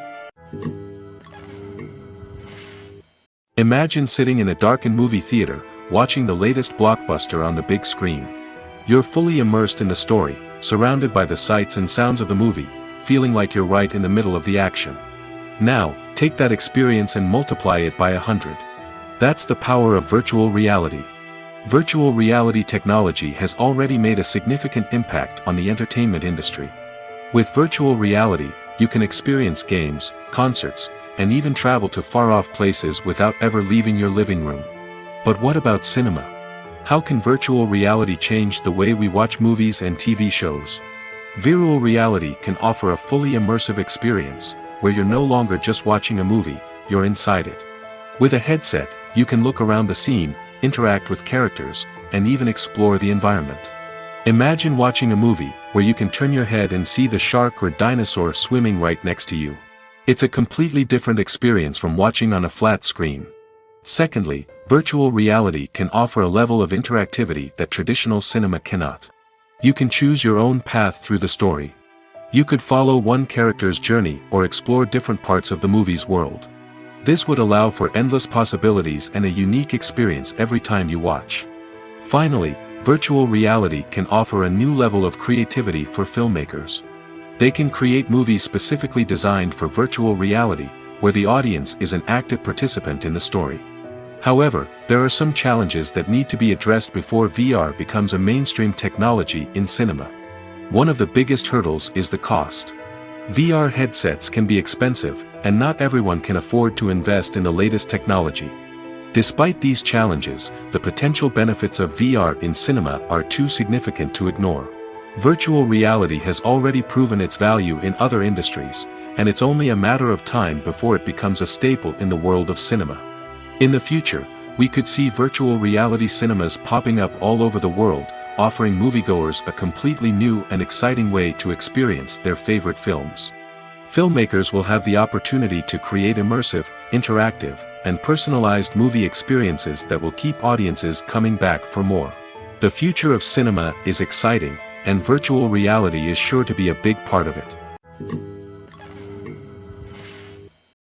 Imagine sitting in a darkened movie theater, watching the latest blockbuster on the big screen. You're fully immersed in the story, surrounded by the sights and sounds of the movie, feeling like you're right in the middle of the action. Now, take that experience and multiply it by 100. That's the power of virtual reality. Virtual reality technology has already made a significant impact on the entertainment industry. With virtual reality, you can experience games, concerts, and even travel to far-off places without ever leaving your living room. But what about cinema? How can virtual reality change the way we watch movies and TV shows? Virtual reality can offer a fully immersive experience, where you're no longer just watching a movie, you're inside it. With a headset, you can look around the scene, interact with characters, and even explore the environment. Imagine watching a movie, where you can turn your head and see the shark or dinosaur swimming right next to you. It's a completely different experience from watching on a flat screen. Secondly, virtual reality can offer a level of interactivity that traditional cinema cannot. You can choose your own path through the story. You could follow one character's journey or explore different parts of the movie's world. This would allow for endless possibilities and a unique experience every time you watch. Finally, virtual reality can offer a new level of creativity for filmmakers. They can create movies specifically designed for virtual reality, where the audience is an active participant in the story. However, there are some challenges that need to be addressed before VR becomes a mainstream technology in cinema. One of the biggest hurdles is the cost. VR headsets can be expensive, and not everyone can afford to invest in the latest technology. Despite these challenges, the potential benefits of VR in cinema are too significant to ignore. Virtual reality has already proven its value in other industries, and it's only a matter of time before it becomes a staple in the world of cinema. In the future, we could see virtual reality cinemas popping up all over the world, offering moviegoers a completely new and exciting way to experience their favorite films. Filmmakers will have the opportunity to create immersive, interactive, and personalized movie experiences that will keep audiences coming back for more. The future of cinema is exciting, and virtual reality is sure to be a big part of it.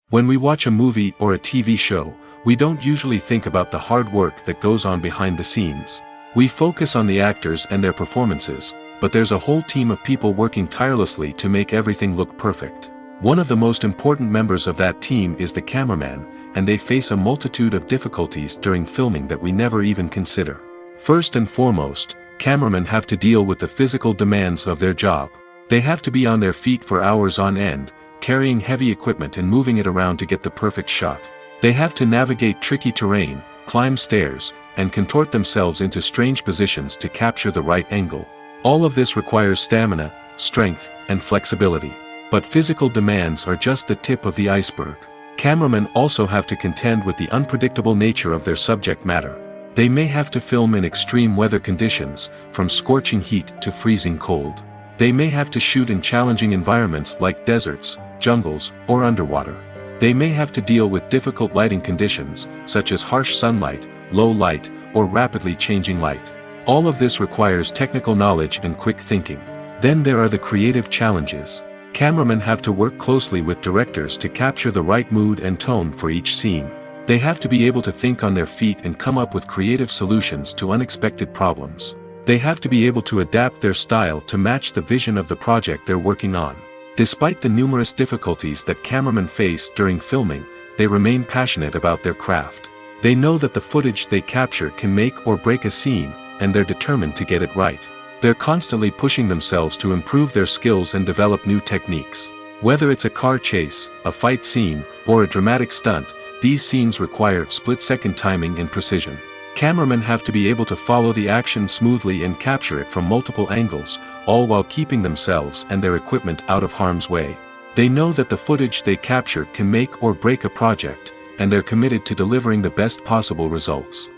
When we watch a movie or a TV show, we don't usually think about the hard work that goes on behind the scenes. We focus on the actors and their performances, but there's a whole team of people working tirelessly to make everything look perfect. One of the most important members of that team is the cameraman, and they face a multitude of difficulties during filming that we never even consider. First and foremost, cameramen have to deal with the physical demands of their job. They have to be on their feet for hours on end, carrying heavy equipment and moving it around to get the perfect shot. They have to navigate tricky terrain, climb stairs, and contort themselves into strange positions to capture the right angle. All of this requires stamina, strength, and flexibility. But physical demands are just the tip of the iceberg. Cameramen also have to contend with the unpredictable nature of their subject matter. They may have to film in extreme weather conditions, from scorching heat to freezing cold. They may have to shoot in challenging environments like deserts, jungles, or underwater. They may have to deal with difficult lighting conditions, such as harsh sunlight, low light, or rapidly changing light. All of this requires technical knowledge and quick thinking. Then there are the creative challenges. Cameramen have to work closely with directors to capture the right mood and tone for each scene. They have to be able to think on their feet and come up with creative solutions to unexpected problems. They have to be able to adapt their style to match the vision of the project they're working on. Despite the numerous difficulties that cameramen face during filming, they remain passionate about their craft. They know that the footage they capture can make or break a scene, and they're determined to get it right. They're constantly pushing themselves to improve their skills and develop new techniques. Whether it's a car chase, a fight scene, or a dramatic stunt, these scenes require split-second timing and precision. Cameramen have to be able to follow the action smoothly and capture it from multiple angles, all while keeping themselves and their equipment out of harm's way. They know that the footage they capture can make or break a project, and they're committed to delivering the best possible results.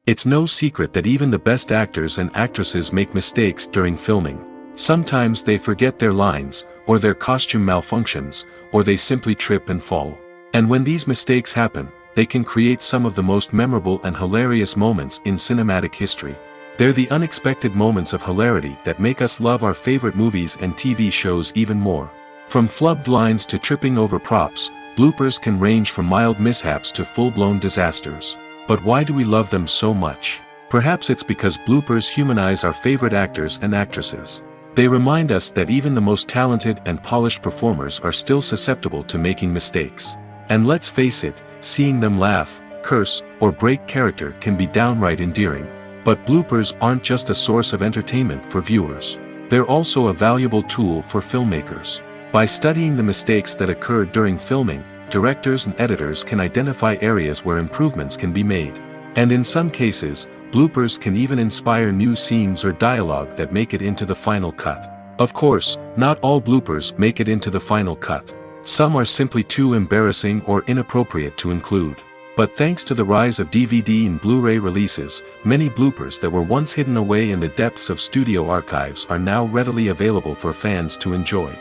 It's no secret that even the best actors and actresses make mistakes during filming. Sometimes they forget their lines, or their costume malfunctions, or they simply trip and fall. And when these mistakes happen, they can create some of the most memorable and hilarious moments in cinematic history. They're the unexpected moments of hilarity that make us love our favorite movies and TV shows even more. From flubbed lines to tripping over props, bloopers can range from mild mishaps to full-blown disasters. But why do we love them so much? Perhaps it's because bloopers humanize our favorite actors and actresses. They remind us that even the most talented and polished performers are still susceptible to making mistakes. And let's face it, seeing them laugh, curse, or break character can be downright endearing. But bloopers aren't just a source of entertainment for viewers. They're also a valuable tool for filmmakers. By studying the mistakes that occurred during filming, directors and editors can identify areas where improvements can be made. And in some cases, bloopers can even inspire new scenes or dialogue that make it into the final cut. Of course, not all bloopers make it into the final cut. Some are simply too embarrassing or inappropriate to include. But thanks to the rise of DVD and Blu-ray releases, many bloopers that were once hidden away in the depths of studio archives are now readily available for fans to enjoy.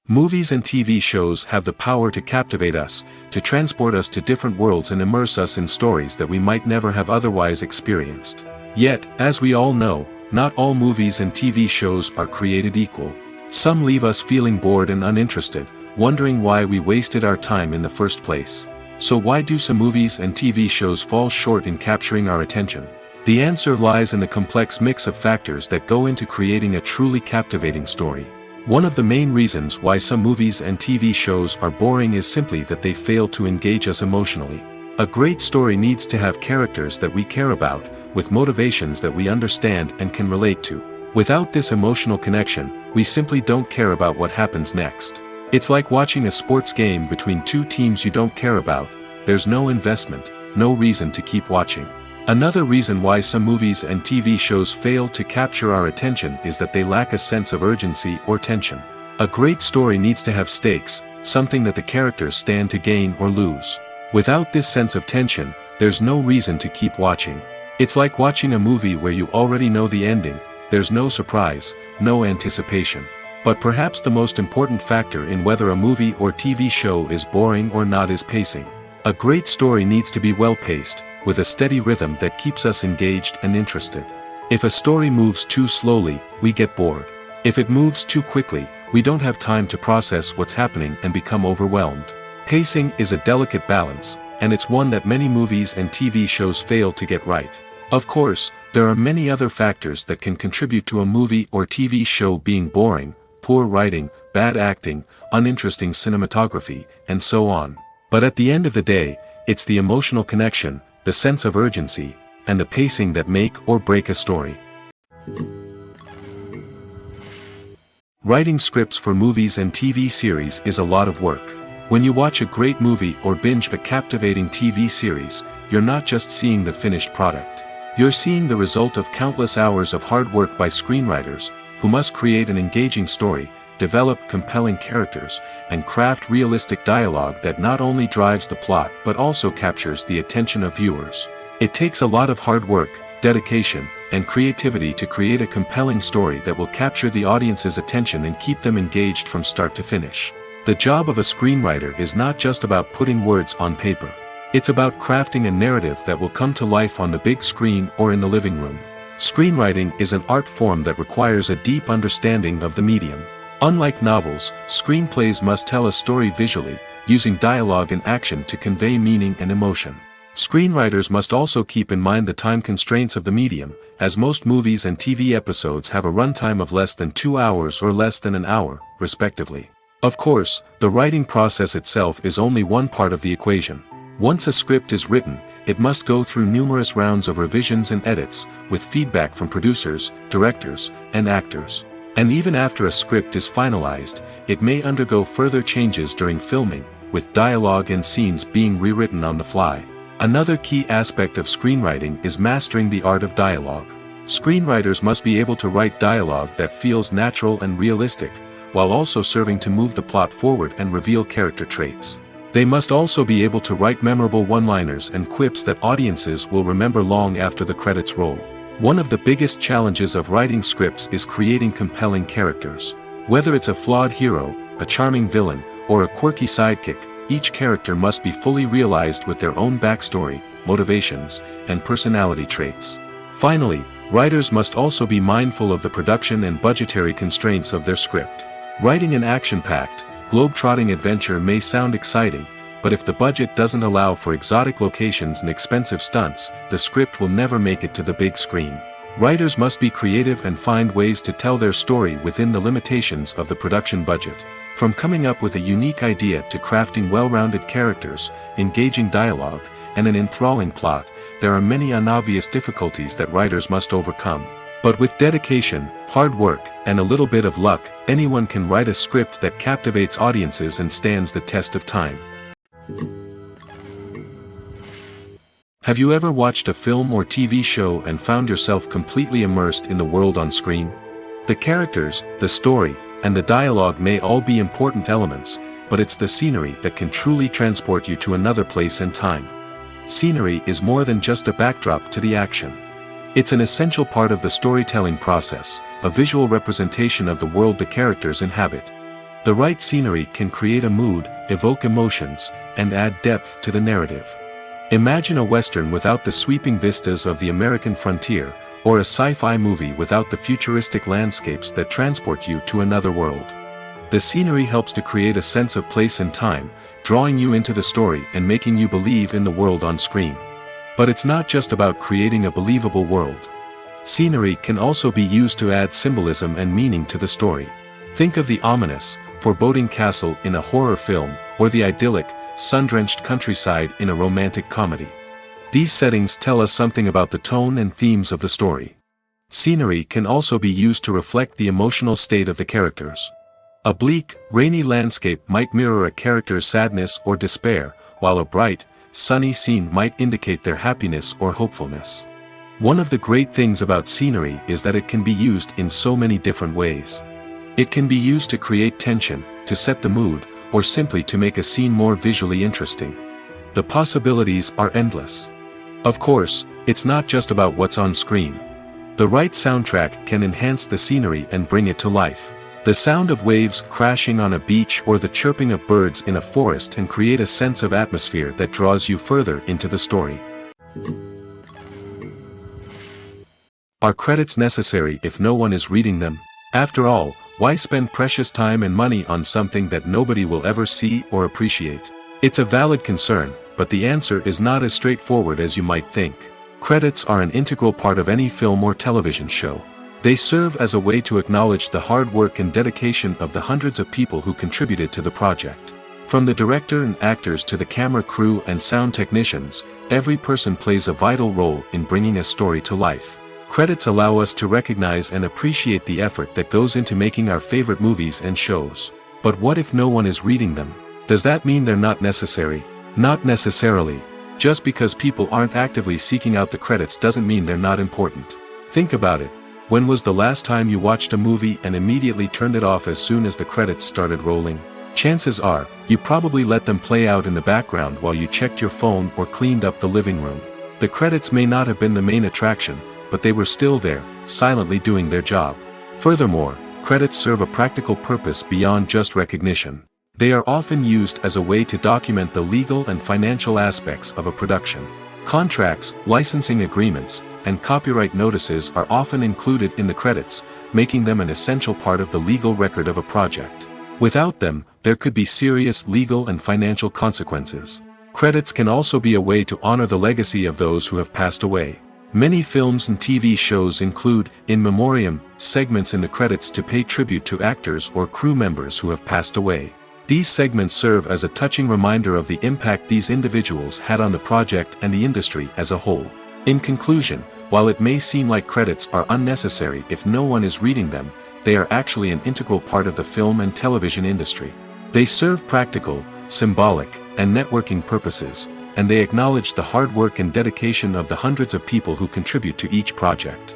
Movies and TV shows have the power to captivate us, to transport us to different worlds and immerse us in stories that we might never have otherwise experienced. Yet, as we all know, not all movies and TV shows are created equal. Some leave us feeling bored and uninterested, wondering why we wasted our time in the first place. So why do some movies and TV shows fall short in capturing our attention? The answer lies in the complex mix of factors that go into creating a truly captivating story. One of the main reasons why some movies and TV shows are boring is simply that they fail to engage us emotionally. A great story needs to have characters that we care about, with motivations that we understand and can relate to. Without this emotional connection, we simply don't care about what happens next. It's like watching a sports game between two teams you don't care about. There's no investment, no reason to keep watching. Another reason why some movies and TV shows fail to capture our attention is that they lack a sense of urgency or tension. A great story needs to have stakes, something that the characters stand to gain or lose. Without this sense of tension, there's no reason to keep watching. It's like watching a movie where you already know the ending. There's no surprise, no anticipation. But perhaps the most important factor in whether a movie or TV show is boring or not is pacing. A great story needs to be well-paced, with a steady rhythm that keeps us engaged and interested. If a story moves too slowly, we get bored. If it moves too quickly, we don't have time to process what's happening and become overwhelmed. Pacing is a delicate balance, and it's one that many movies and TV shows fail to get right. Of course, there are many other factors that can contribute to a movie or TV show being boring: poor writing, bad acting, uninteresting cinematography, and so on. But at the end of the day, it's the emotional connection, the sense of urgency, and the pacing that make or break a story. Writing scripts for movies and TV series is a lot of work. When you watch a great movie or binge a captivating TV series, you're not just seeing the finished product. You're seeing the result of countless hours of hard work by screenwriters, who must create an engaging story, develop compelling characters, and craft realistic dialogue that not only drives the plot but also captures the attention of viewers. It takes a lot of hard work, dedication, and creativity to create a compelling story that will capture the audience's attention and keep them engaged from start to finish. The job of a screenwriter is not just about putting words on paper. It's about crafting a narrative that will come to life on the big screen or in the living room. Screenwriting is an art form that requires a deep understanding of the medium. Unlike novels, screenplays must tell a story visually, using dialogue and action to convey meaning and emotion. Screenwriters must also keep in mind the time constraints of the medium, as most movies and TV episodes have a runtime of less than 2 hours or less than an hour, respectively. Of course, the writing process itself is only one part of the equation. Once a script is written, it must go through numerous rounds of revisions and edits, with feedback from producers, directors, and actors. And even after a script is finalized, it may undergo further changes during filming, with dialogue and scenes being rewritten on the fly. Another key aspect of screenwriting is mastering the art of dialogue. Screenwriters must be able to write dialogue that feels natural and realistic, while also serving to move the plot forward and reveal character traits. They must also be able to write memorable one-liners and quips that audiences will remember long after the credits roll. One of the biggest challenges of writing scripts is creating compelling characters. Whether it's a flawed hero, a charming villain, or a quirky sidekick, each character must be fully realized with their own backstory, motivations, and personality traits. Finally, writers must also be mindful of the production and budgetary constraints of their script. Writing an action-packed, globe-trotting adventure may sound exciting, but if the budget doesn't allow for exotic locations and expensive stunts, the script will never make it to the big screen. Writers must be creative and find ways to tell their story within the limitations of the production budget. From coming up with a unique idea to crafting well-rounded characters, engaging dialogue, and an enthralling plot, there are many unobvious difficulties that writers must overcome. But with dedication, hard work, and a little bit of luck, anyone can write a script that captivates audiences and stands the test of time. Have you ever watched a film or TV show and found yourself completely immersed in the world on screen? The characters, the story, and the dialogue may all be important elements, but it's the scenery that can truly transport you to another place and time. Scenery is more than just a backdrop to the action. It's an essential part of the storytelling process, a visual representation of the world the characters inhabit. The right scenery can create a mood, evoke emotions, and add depth to the narrative. Imagine a Western without the sweeping vistas of the American frontier, or a sci-fi movie without the futuristic landscapes that transport you to another world. The scenery helps to create a sense of place and time, drawing you into the story and making you believe in the world on screen. But it's not just about creating a believable world. Scenery can also be used to add symbolism and meaning to the story. Think of the ominous, foreboding castle in a horror film, or the idyllic, sun-drenched countryside in a romantic comedy. These settings tell us something about the tone and themes of the story. Scenery can also be used to reflect the emotional state of the characters. A bleak, rainy landscape might mirror a character's sadness or despair, while a bright, sunny scene might indicate their happiness or hopefulness. One of the great things about scenery is that it can be used in so many different ways. It can be used to create tension, to set the mood, or simply to make a scene more visually interesting. The possibilities are endless. Of course, it's not just about what's on screen. The right soundtrack can enhance the scenery and bring it to life. The sound of waves crashing on a beach or the chirping of birds in a forest can create a sense of atmosphere that draws you further into the story. Are credits necessary if no one is reading them? After all, why spend precious time and money on something that nobody will ever see or appreciate? It's a valid concern, but the answer is not as straightforward as you might think. Credits are an integral part of any film or television show. They serve as a way to acknowledge the hard work and dedication of the hundreds of people who contributed to the project. From the director and actors to the camera crew and sound technicians, every person plays a vital role in bringing a story to life. Credits allow us to recognize and appreciate the effort that goes into making our favorite movies and shows. But what if no one is reading them? Does that mean they're not necessary? Not necessarily. Just because people aren't actively seeking out the credits doesn't mean they're not important. Think about it. When was the last time you watched a movie and immediately turned it off as soon as the credits started rolling? Chances are, you probably let them play out in the background while you checked your phone or cleaned up the living room. The credits may not have been the main attraction, but they were still there, silently doing their job. Furthermore, credits serve a practical purpose beyond just recognition. They are often used as a way to document the legal and financial aspects of a production. Contracts, licensing agreements, and copyright notices are often included in the credits, making them an essential part of the legal record of a project. Without them, there could be serious legal and financial consequences. Credits can also be a way to honor the legacy of those who have passed away. Many films and TV shows include, in memoriam, segments in the credits to pay tribute to actors or crew members who have passed away. These segments serve as a touching reminder of the impact these individuals had on the project and the industry as a whole. In conclusion, while it may seem like credits are unnecessary if no one is reading them, they are actually an integral part of the film and television industry. They serve practical, symbolic, and networking purposes, and they acknowledge the hard work and dedication of the hundreds of people who contribute to each project.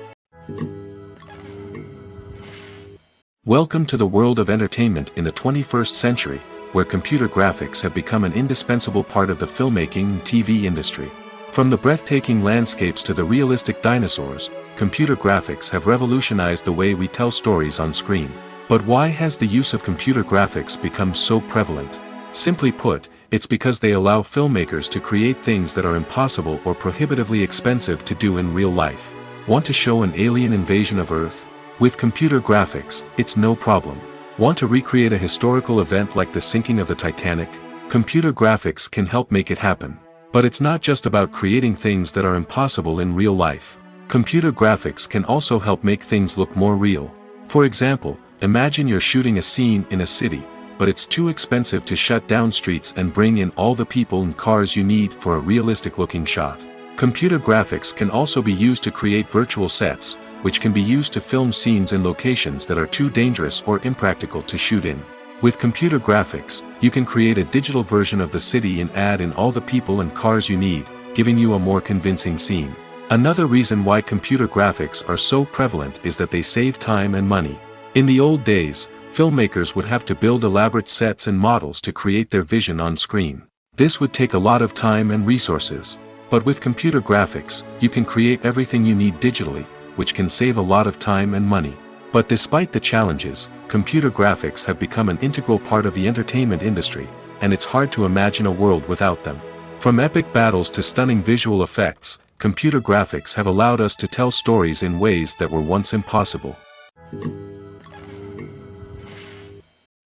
Welcome to the world of entertainment in the 21st century, where computer graphics have become an indispensable part of the filmmaking and TV industry. From the breathtaking landscapes to the realistic dinosaurs, computer graphics have revolutionized the way we tell stories on screen. But why has the use of computer graphics become so prevalent? Simply put, it's because they allow filmmakers to create things that are impossible or prohibitively expensive to do in real life. Want to show an alien invasion of Earth? With computer graphics, it's no problem. Want to recreate a historical event like the sinking of the Titanic? Computer graphics can help make it happen. But it's not just about creating things that are impossible in real life. Computer graphics can also help make things look more real. For example, imagine you're shooting a scene in a city, but it's too expensive to shut down streets and bring in all the people and cars you need for a realistic-looking shot. Computer graphics can also be used to create virtual sets, which can be used to film scenes in locations that are too dangerous or impractical to shoot in. With computer graphics, you can create a digital version of the city and add in all the people and cars you need, giving you a more convincing scene. Another reason why computer graphics are so prevalent is that they save time and money. In the old days, filmmakers would have to build elaborate sets and models to create their vision on screen. This would take a lot of time and resources. But with computer graphics, you can create everything you need digitally, which can save a lot of time and money. But despite the challenges, computer graphics have become an integral part of the entertainment industry, and it's hard to imagine a world without them. From epic battles to stunning visual effects, computer graphics have allowed us to tell stories in ways that were once impossible.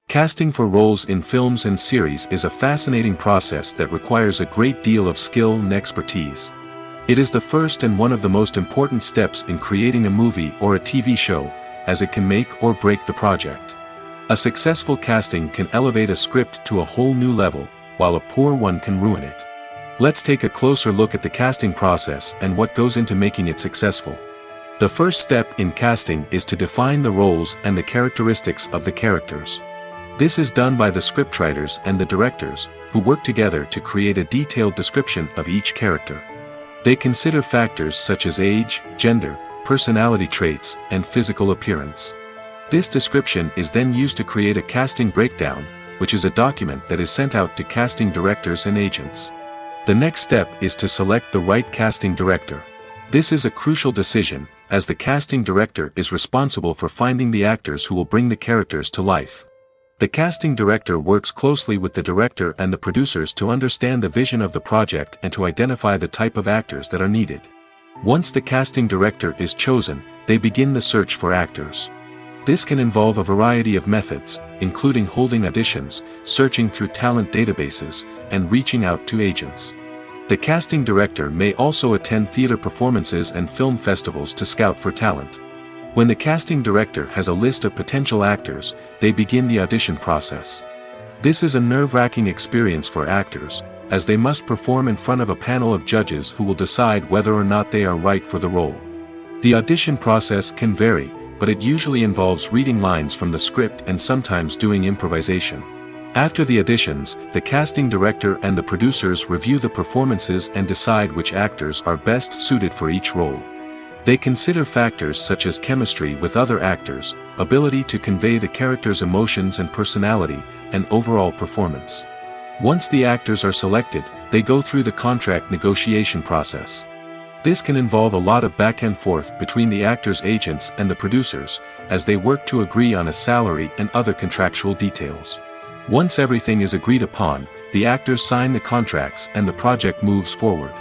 Casting for roles in films and series is a fascinating process that requires a great deal of skill and expertise. It is the first and one of the most important steps in creating a movie or a TV show, as it can make or break the project. A successful casting can elevate a script to a whole new level, while a poor one can ruin it. Let's take a closer look at the casting process and what goes into making it successful. The first step in casting is to define the roles and the characteristics of the characters. This is done by the scriptwriters and the directors, who work together to create a detailed description of each character. They consider factors such as age, gender, personality traits, and physical appearance. This description is then used to create a casting breakdown, which is a document that is sent out to casting directors and agents. The next step is to select the right casting director. This is a crucial decision, as the casting director is responsible for finding the actors who will bring the characters to life. The casting director works closely with the director and the producers to understand the vision of the project and to identify the type of actors that are needed. Once the casting director is chosen, they begin the search for actors. This can involve a variety of methods, including holding auditions, searching through talent databases, and reaching out to agents. The casting director may also attend theater performances and film festivals to scout for talent. When the casting director has a list of potential actors, they begin the audition process. This is a nerve-wracking experience for actors, as they must perform in front of a panel of judges who will decide whether or not they are right for the role. The audition process can vary, but it usually involves reading lines from the script and sometimes doing improvisation. After the auditions, the casting director and the producers review the performances and decide which actors are best suited for each role. They consider factors such as chemistry with other actors, ability to convey the character's emotions and personality, and overall performance. Once the actors are selected, they go through the contract negotiation process. This can involve a lot of back and forth between the actors' agents and the producers, as they work to agree on a salary and other contractual details. Once everything is agreed upon, the actors sign the contracts and the project moves forward.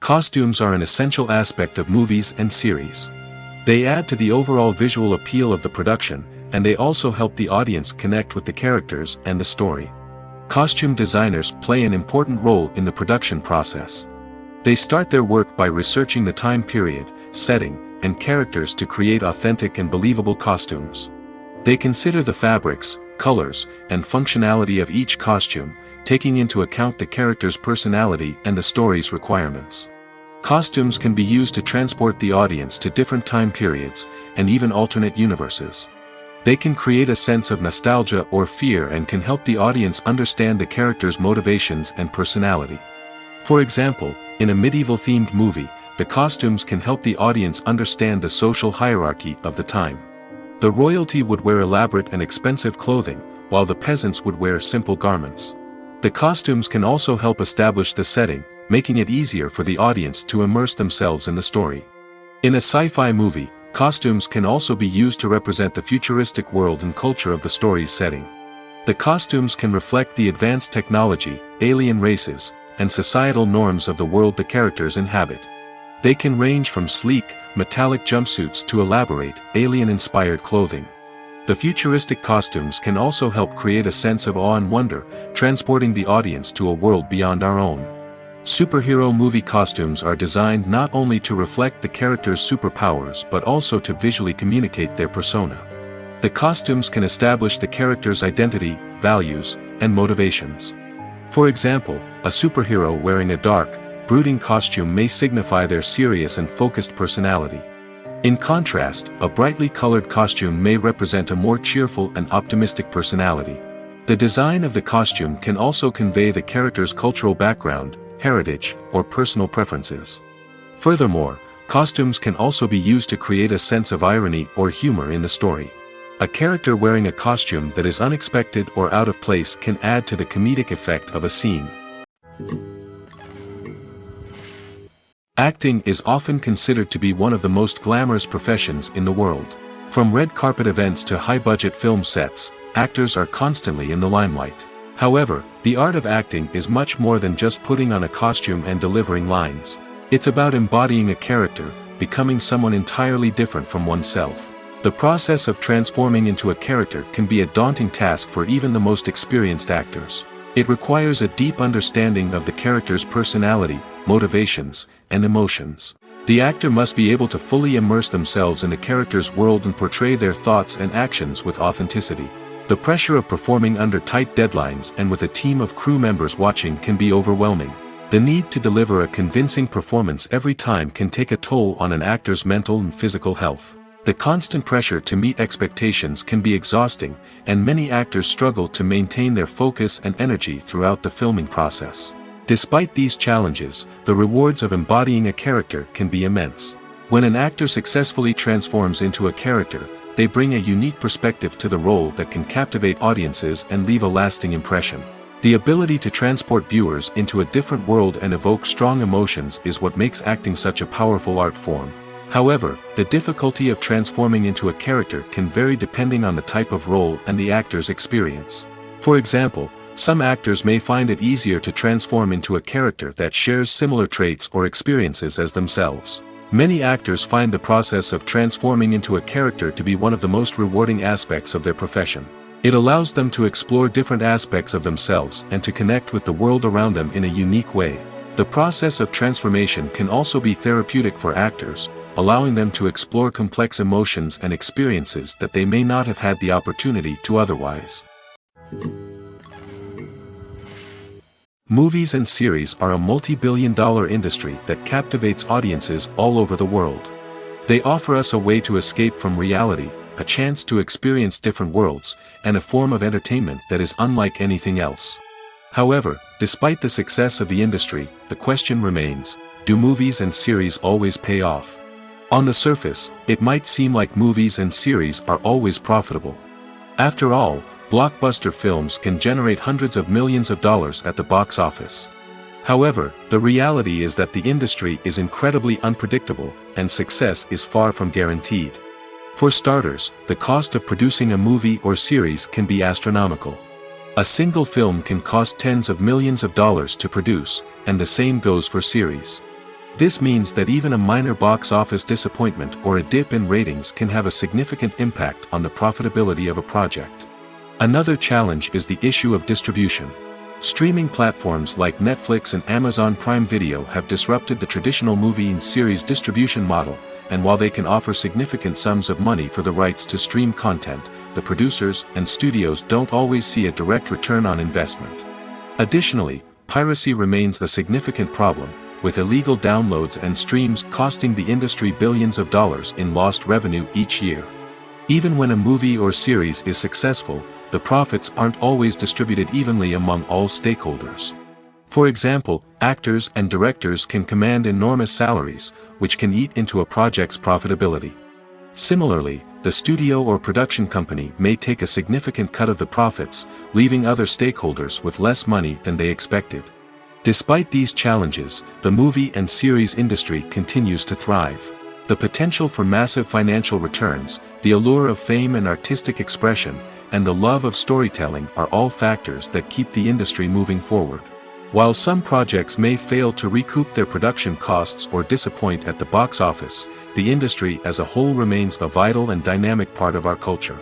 Costumes are an essential aspect of movies and series. They add to the overall visual appeal of the production, and they also help the audience connect with the characters and the story. Costume designers play an important role in the production process. They start their work by researching the time period, setting, and characters to create authentic and believable costumes. They consider the fabrics, colors, and functionality of each costume, taking into account the character's personality and the story's requirements. Costumes can be used to transport the audience to different time periods, and even alternate universes. They can create a sense of nostalgia or fear and can help the audience understand the character's motivations and personality. For example, in a medieval-themed movie, the costumes can help the audience understand the social hierarchy of the time. The royalty would wear elaborate and expensive clothing, while the peasants would wear simple garments. The costumes can also help establish the setting, making it easier for the audience to immerse themselves in the story. In a sci-fi movie, costumes can also be used to represent the futuristic world and culture of the story's setting. The costumes can reflect the advanced technology, alien races, and societal norms of the world the characters inhabit. They can range from sleek, metallic jumpsuits to elaborate, alien-inspired clothing. The futuristic costumes can also help create a sense of awe and wonder, transporting the audience to a world beyond our own. Superhero movie costumes are designed not only to reflect the character's superpowers but also to visually communicate their persona. The costumes can establish the character's identity, values, and motivations. For example, a superhero wearing a dark, brooding costume may signify their serious and focused personality. In contrast, a brightly colored costume may represent a more cheerful and optimistic personality. The design of the costume can also convey the character's cultural background, heritage, or personal preferences. Furthermore, costumes can also be used to create a sense of irony or humor in the story. A character wearing a costume that is unexpected or out of place can add to the comedic effect of a scene. Acting is often considered to be one of the most glamorous professions in the world. From red carpet events to high-budget film sets, actors are constantly in the limelight. However, the art of acting is much more than just putting on a costume and delivering lines. It's about embodying a character, becoming someone entirely different from oneself. The process of transforming into a character can be a daunting task for even the most experienced actors. It requires a deep understanding of the character's personality, motivations, and emotions. The actor must be able to fully immerse themselves in the character's world and portray their thoughts and actions with authenticity. The pressure of performing under tight deadlines and with a team of crew members watching can be overwhelming. The need to deliver a convincing performance every time can take a toll on an actor's mental and physical health. The constant pressure to meet expectations can be exhausting, and many actors struggle to maintain their focus and energy throughout the filming process. Despite these challenges, the rewards of embodying a character can be immense. When an actor successfully transforms into a character, they bring a unique perspective to the role that can captivate audiences and leave a lasting impression. The ability to transport viewers into a different world and evoke strong emotions is what makes acting such a powerful art form. However, the difficulty of transforming into a character can vary depending on the type of role and the actor's experience. For example, some actors may find it easier to transform into a character that shares similar traits or experiences as themselves. Many actors find the process of transforming into a character to be one of the most rewarding aspects of their profession. It allows them to explore different aspects of themselves and to connect with the world around them in a unique way. The process of transformation can also be therapeutic for actors, allowing them to explore complex emotions and experiences that they may not have had the opportunity to otherwise. Movies and series are a multi-billion-dollar industry that captivates audiences all over the world. They offer us a way to escape from reality, a chance to experience different worlds, and a form of entertainment that is unlike anything else. However, despite the success of the industry, the question remains, do movies and series always pay off? On the surface, it might seem like movies and series are always profitable. After all, blockbuster films can generate hundreds of millions of dollars at the box office. However, the reality is that the industry is incredibly unpredictable, and success is far from guaranteed. For starters, the cost of producing a movie or series can be astronomical. A single film can cost tens of millions of dollars to produce, and the same goes for series. This means that even a minor box office disappointment or a dip in ratings can have a significant impact on the profitability of a project. Another challenge is the issue of distribution. Streaming platforms like Netflix and Amazon Prime Video have disrupted the traditional movie and series distribution model, and while they can offer significant sums of money for the rights to stream content, the producers and studios don't always see a direct return on investment. Additionally, piracy remains a significant problem, with illegal downloads and streams costing the industry billions of dollars in lost revenue each year. Even when a movie or series is successful, the profits aren't always distributed evenly among all stakeholders. For example, actors and directors can command enormous salaries, which can eat into a project's profitability. Similarly, the studio or production company may take a significant cut of the profits, leaving other stakeholders with less money than they expected. Despite these challenges, the movie and series industry continues to thrive. The potential for massive financial returns, the allure of fame and artistic expression, and the love of storytelling are all factors that keep the industry moving forward. While some projects may fail to recoup their production costs or disappoint at the box office, the industry as a whole remains a vital and dynamic part of our culture.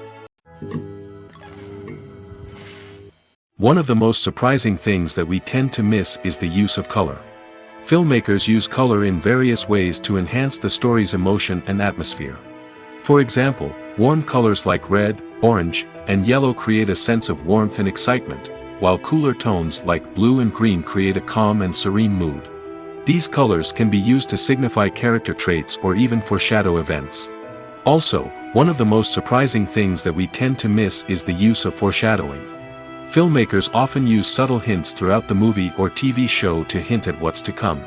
One of the most surprising things that we tend to miss is the use of color. Filmmakers use color in various ways to enhance the story's emotion and atmosphere. For example, warm colors like red, orange, and yellow create a sense of warmth and excitement, while cooler tones like blue and green create a calm and serene mood. These colors can be used to signify character traits or even foreshadow events. Also, one of the most surprising things that we tend to miss is the use of foreshadowing. Filmmakers often use subtle hints throughout the movie or TV show to hint at what's to come.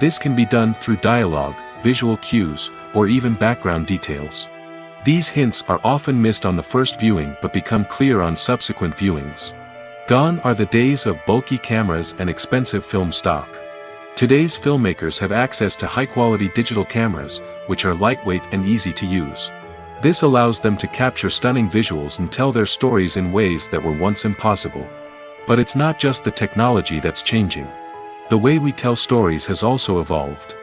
This can be done through dialogue, visual cues, or even background details. These hints are often missed on the first viewing but become clear on subsequent viewings. Gone are the days of bulky cameras and expensive film stock. Today's filmmakers have access to high-quality digital cameras, which are lightweight and easy to use. This allows them to capture stunning visuals and tell their stories in ways that were once impossible. But it's not just the technology that's changing. The way we tell stories has also evolved.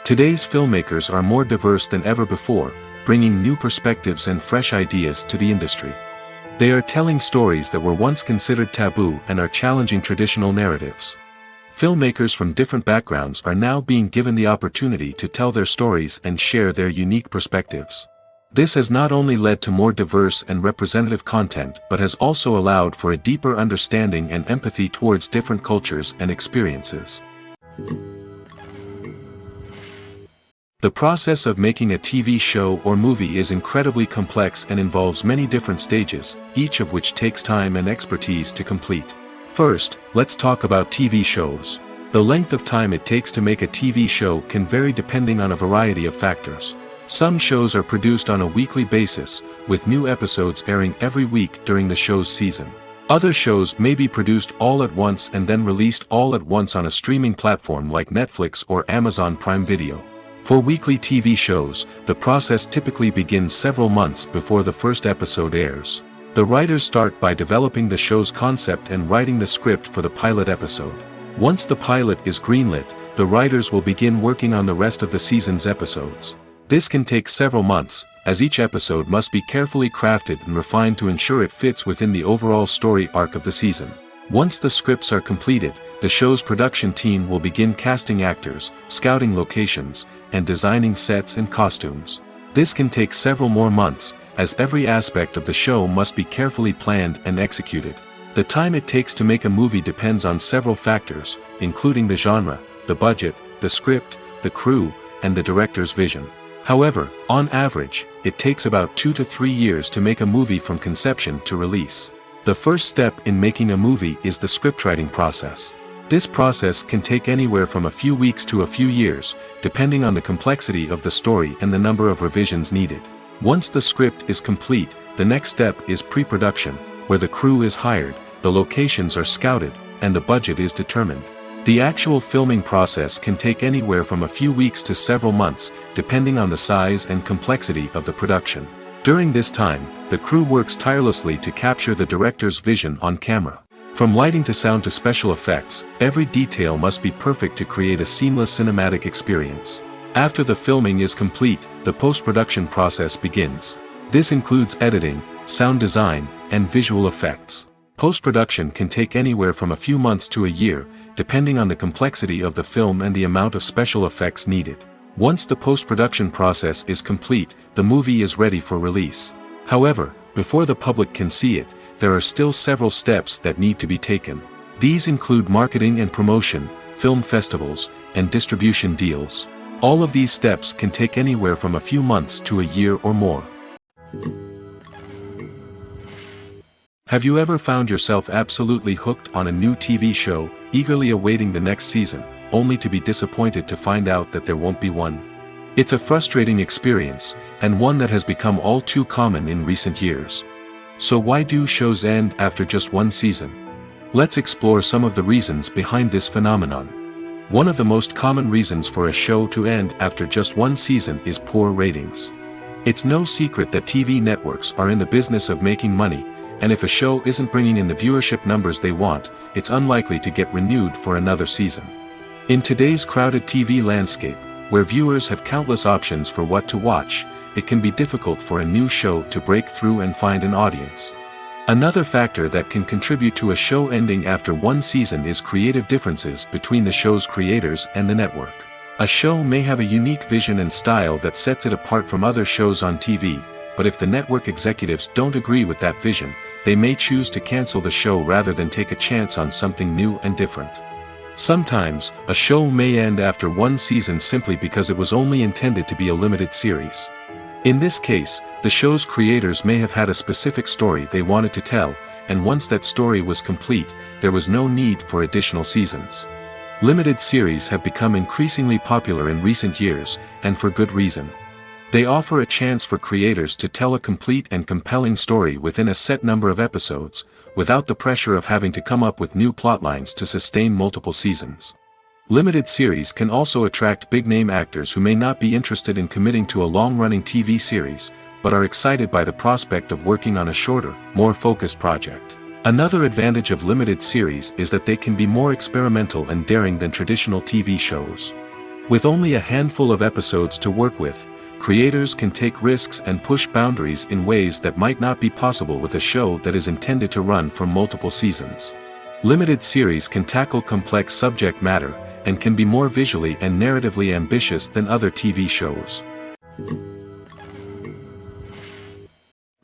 Today's filmmakers are more diverse than ever before, bringing new perspectives and fresh ideas to the industry. They are telling stories that were once considered taboo and are challenging traditional narratives. Filmmakers from different backgrounds are now being given the opportunity to tell their stories and share their unique perspectives. This has not only led to more diverse and representative content but has also allowed for a deeper understanding and empathy towards different cultures and experiences. The process of making a TV show or movie is incredibly complex and involves many different stages, each of which takes time and expertise to complete. First, let's talk about TV shows. The length of time it takes to make a TV show can vary depending on a variety of factors. Some shows are produced on a weekly basis, with new episodes airing every week during the show's season. Other shows may be produced all at once and then released all at once on a streaming platform like Netflix or Amazon Prime Video. For weekly TV shows, the process typically begins several months before the first episode airs. The writers start by developing the show's concept and writing the script for the pilot episode. Once the pilot is greenlit, the writers will begin working on the rest of the season's episodes. This can take several months, as each episode must be carefully crafted and refined to ensure it fits within the overall story arc of the season. Once the scripts are completed, the show's production team will begin casting actors, scouting locations, and designing sets and costumes. This can take several more months, as every aspect of the show must be carefully planned and executed. The time it takes to make a movie depends on several factors, including the genre, the budget, the script, the crew, and the director's vision. However, on average, it takes about 2 to 3 years to make a movie from conception to release. The first step in making a movie is the scriptwriting process. This process can take anywhere from a few weeks to a few years, depending on the complexity of the story and the number of revisions needed. Once the script is complete, the next step is pre-production, where the crew is hired, the locations are scouted, and the budget is determined. The actual filming process can take anywhere from a few weeks to several months, depending on the size and complexity of the production. During this time, the crew works tirelessly to capture the director's vision on camera. From lighting to sound to special effects, every detail must be perfect to create a seamless cinematic experience. After the filming is complete, the post-production process begins. This includes editing, sound design, and visual effects. Post-production can take anywhere from a few months to a year, depending on the complexity of the film and the amount of special effects needed. Once the post-production process is complete, the movie is ready for release. However, before the public can see it, there are still several steps that need to be taken. These include marketing and promotion, film festivals, and distribution deals. All of these steps can take anywhere from a few months to a year or more. Have you ever found yourself absolutely hooked on a new TV show, eagerly awaiting the next season, only to be disappointed to find out that there won't be one? It's a frustrating experience, and one that has become all too common in recent years. So why do shows end after just one season? Let's explore some of the reasons behind this phenomenon. One of the most common reasons for a show to end after just one season is poor ratings. It's no secret that TV networks are in the business of making money, and if a show isn't bringing in the viewership numbers they want, it's unlikely to get renewed for another season. In today's crowded TV landscape, where viewers have countless options for what to watch, it can be difficult for a new show to break through and find an audience. Another factor that can contribute to a show ending after one season is creative differences between the show's creators and the network. A show may have a unique vision and style that sets it apart from other shows on TV, but if the network executives don't agree with that vision, they may choose to cancel the show rather than take a chance on something new and different. Sometimes, a show may end after one season simply because it was only intended to be a limited series. In this case, the show's creators may have had a specific story they wanted to tell, and once that story was complete, there was no need for additional seasons. Limited series have become increasingly popular in recent years, and for good reason. They offer a chance for creators to tell a complete and compelling story within a set number of episodes, without the pressure of having to come up with new plotlines to sustain multiple seasons. Limited series can also attract big-name actors who may not be interested in committing to a long-running TV series, but are excited by the prospect of working on a shorter, more focused project. Another advantage of limited series is that they can be more experimental and daring than traditional TV shows. With only a handful of episodes to work with, creators can take risks and push boundaries in ways that might not be possible with a show that is intended to run for multiple seasons. Limited series can tackle complex subject matter, and can be more visually and narratively ambitious than other TV shows.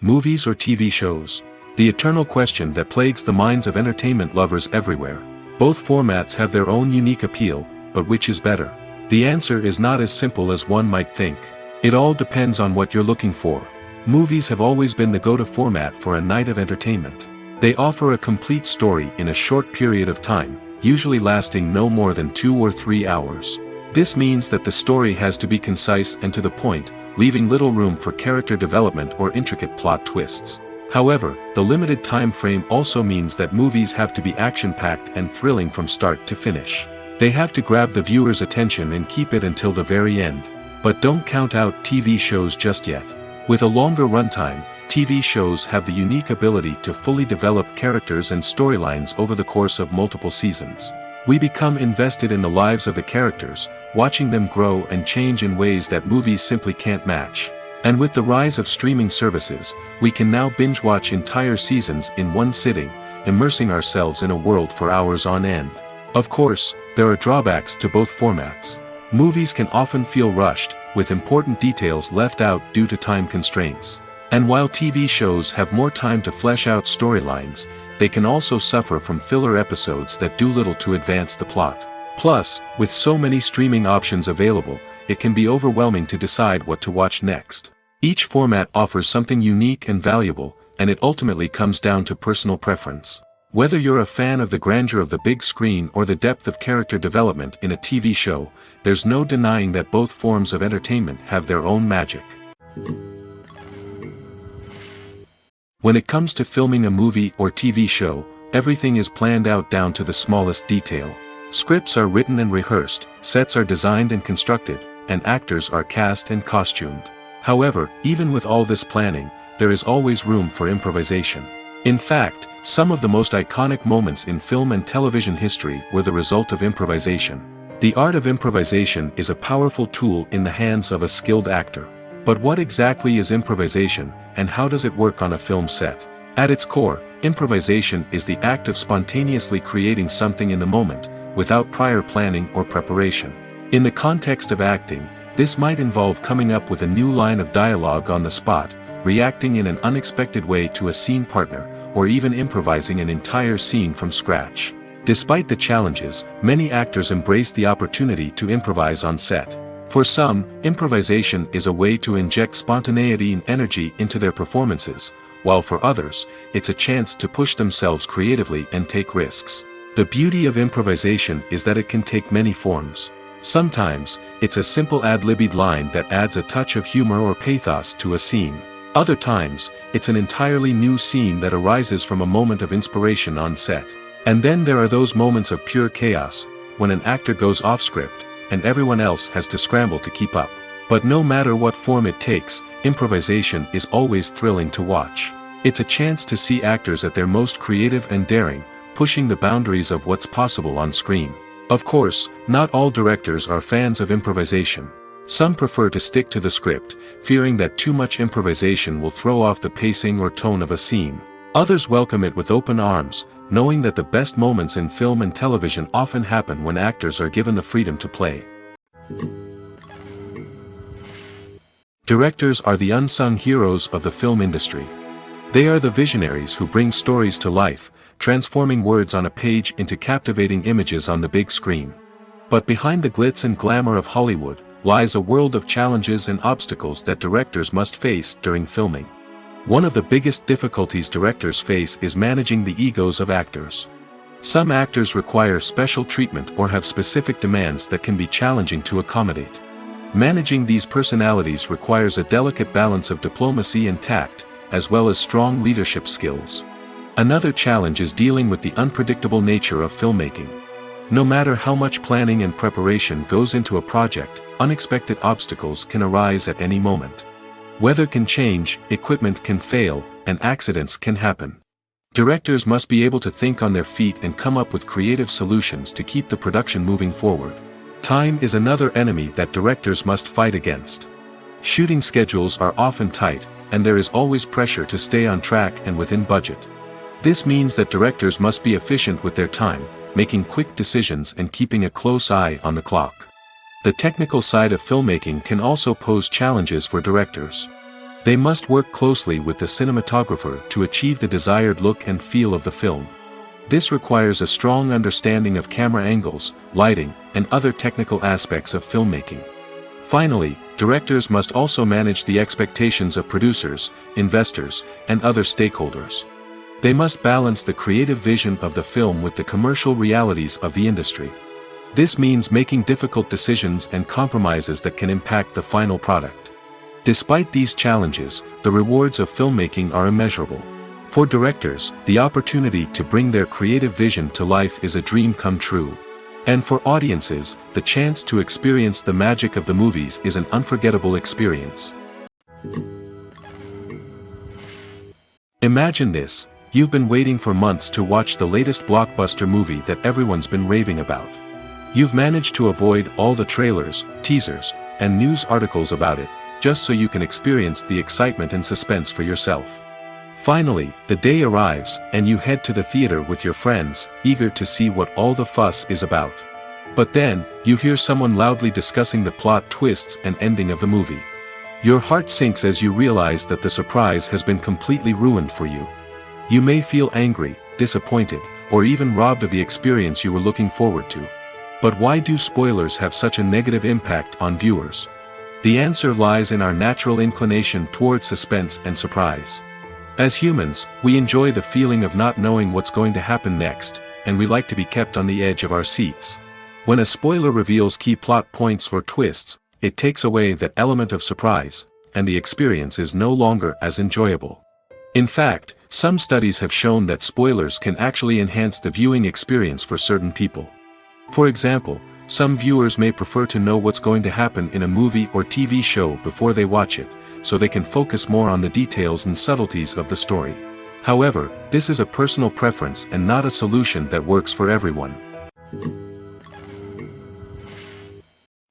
Movies or TV shows? The eternal question that plagues the minds of entertainment lovers everywhere. Both formats have their own unique appeal, but which is better? The answer is not as simple as one might think. It all depends on what you're looking for. Movies have always been the go-to format for a night of entertainment. They offer a complete story in a short period of time, usually lasting no more than 2 or 3 hours. This means that the story has to be concise and to the point, leaving little room for character development or intricate plot twists. However, the limited time frame also means that movies have to be action-packed and thrilling from start to finish. They have to grab the viewer's attention and keep it until the very end. But don't count out TV shows just yet. With a longer runtime, TV shows have the unique ability to fully develop characters and storylines over the course of multiple seasons. We become invested in the lives of the characters, watching them grow and change in ways that movies simply can't match. And with the rise of streaming services, we can now binge-watch entire seasons in one sitting, immersing ourselves in a world for hours on end. Of course, there are drawbacks to both formats. Movies can often feel rushed, with important details left out due to time constraints. And while TV shows have more time to flesh out storylines, they can also suffer from filler episodes that do little to advance the plot. Plus, with so many streaming options available, it can be overwhelming to decide what to watch next. Each format offers something unique and valuable, and it ultimately comes down to personal preference. Whether you're a fan of the grandeur of the big screen or the depth of character development in a TV show, there's no denying that both forms of entertainment have their own magic. When it comes to filming a movie or TV show, everything is planned out down to the smallest detail. Scripts are written and rehearsed, sets are designed and constructed, and actors are cast and costumed. However, even with all this planning, there is always room for improvisation. In fact, some of the most iconic moments in film and television history were the result of improvisation. The art of improvisation is a powerful tool in the hands of a skilled actor. But what exactly is improvisation, and how does it work on a film set? At its core, improvisation is the act of spontaneously creating something in the moment, without prior planning or preparation. In the context of acting, this might involve coming up with a new line of dialogue on the spot, reacting in an unexpected way to a scene partner, or even improvising an entire scene from scratch. Despite the challenges, many actors embrace the opportunity to improvise on set. For some, improvisation is a way to inject spontaneity and energy into their performances, while for others, it's a chance to push themselves creatively and take risks. The beauty of improvisation is that it can take many forms. Sometimes, it's a simple ad-libbed line that adds a touch of humor or pathos to a scene. Other times, it's an entirely new scene that arises from a moment of inspiration on set. And then there are those moments of pure chaos, when an actor goes off script, and everyone else has to scramble to keep up. But no matter what form it takes, improvisation is always thrilling to watch. It's a chance to see actors at their most creative and daring, pushing the boundaries of what's possible on screen. Of course, not all directors are fans of improvisation. Some prefer to stick to the script, fearing that too much improvisation will throw off the pacing or tone of a scene. Others welcome it with open arms, knowing that the best moments in film and television often happen when actors are given the freedom to play. Directors are the unsung heroes of the film industry. They are the visionaries who bring stories to life, transforming words on a page into captivating images on the big screen. But behind the glitz and glamour of Hollywood, lies a world of challenges and obstacles that directors must face during filming. One of the biggest difficulties directors face is managing the egos of actors. Some actors require special treatment or have specific demands that can be challenging to accommodate. Managing these personalities requires a delicate balance of diplomacy and tact, as well as strong leadership skills. Another challenge is dealing with the unpredictable nature of filmmaking. No matter how much planning and preparation goes into a project, unexpected obstacles can arise at any moment. Weather can change, equipment can fail, and accidents can happen. Directors must be able to think on their feet and come up with creative solutions to keep the production moving forward. Time is another enemy that directors must fight against. Shooting schedules are often tight, and there is always pressure to stay on track and within budget. This means that directors must be efficient with their time, making quick decisions and keeping a close eye on the clock. The technical side of filmmaking can also pose challenges for directors. They must work closely with the cinematographer to achieve the desired look and feel of the film. This requires a strong understanding of camera angles, lighting, and other technical aspects of filmmaking. Finally, directors must also manage the expectations of producers, investors, and other stakeholders. They must balance the creative vision of the film with the commercial realities of the industry. This means making difficult decisions and compromises that can impact the final product. Despite these challenges, the rewards of filmmaking are immeasurable. For directors, the opportunity to bring their creative vision to life is a dream come true. And for audiences, the chance to experience the magic of the movies is an unforgettable experience. Imagine this: you've been waiting for months to watch the latest blockbuster movie that everyone's been raving about. You've managed to avoid all the trailers, teasers, and news articles about it, just so you can experience the excitement and suspense for yourself. Finally, the day arrives, and you head to the theater with your friends, eager to see what all the fuss is about. But then, you hear someone loudly discussing the plot twists and ending of the movie. Your heart sinks as you realize that the surprise has been completely ruined for you. You may feel angry, disappointed, or even robbed of the experience you were looking forward to. But why do spoilers have such a negative impact on viewers? The answer lies in our natural inclination towards suspense and surprise. As humans, we enjoy the feeling of not knowing what's going to happen next, and we like to be kept on the edge of our seats. When a spoiler reveals key plot points or twists, it takes away that element of surprise, and the experience is no longer as enjoyable. In fact, some studies have shown that spoilers can actually enhance the viewing experience for certain people. For example, some viewers may prefer to know what's going to happen in a movie or TV show before they watch it, so they can focus more on the details and subtleties of the story. However, this is a personal preference and not a solution that works for everyone.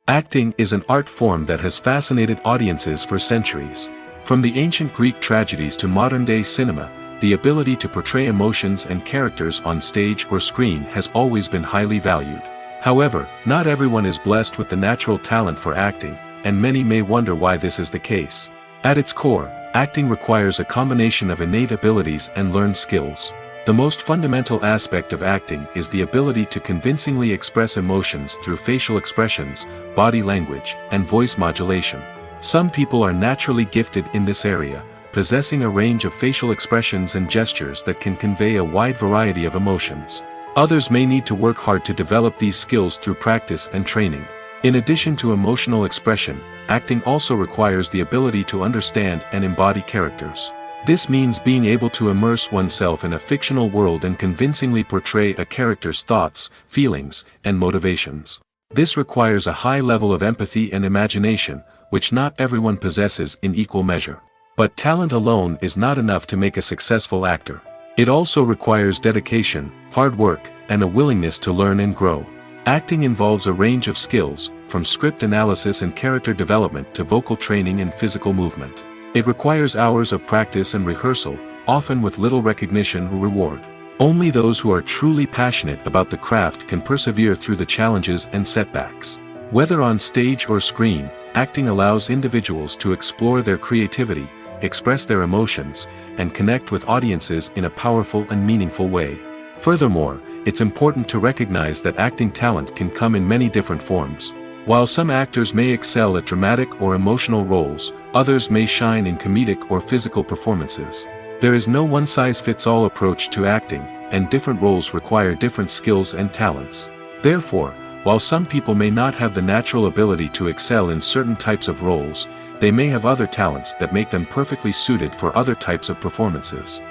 Acting is an art form that has fascinated audiences for centuries. From the ancient Greek tragedies to modern-day cinema, the ability to portray emotions and characters on stage or screen has always been highly valued. However, not everyone is blessed with the natural talent for acting, and many may wonder why this is the case. At its core, acting requires a combination of innate abilities and learned skills. The most fundamental aspect of acting is the ability to convincingly express emotions through facial expressions, body language, and voice modulation. Some people are naturally gifted in this area, possessing a range of facial expressions and gestures that can convey a wide variety of emotions. Others may need to work hard to develop these skills through practice and training. In addition to emotional expression, acting also requires the ability to understand and embody characters. This means being able to immerse oneself in a fictional world and convincingly portray a character's thoughts, feelings, and motivations. This requires a high level of empathy and imagination, which not everyone possesses in equal measure. But talent alone is not enough to make a successful actor. It also requires dedication, hard work, and a willingness to learn and grow. Acting involves a range of skills, from script analysis and character development to vocal training and physical movement. It requires hours of practice and rehearsal, often with little recognition or reward. Only those who are truly passionate about the craft can persevere through the challenges and setbacks. Whether on stage or screen, acting allows individuals to explore their creativity, express their emotions, and connect with audiences in a powerful and meaningful way. Furthermore, it's important to recognize that acting talent can come in many different forms. While some actors may excel at dramatic or emotional roles, others may shine in comedic or physical performances. There is no one-size-fits-all approach to acting, and different roles require different skills and talents. Therefore, while some people may not have the natural ability to excel in certain types of roles, they may have other talents that make them perfectly suited for other types of performances.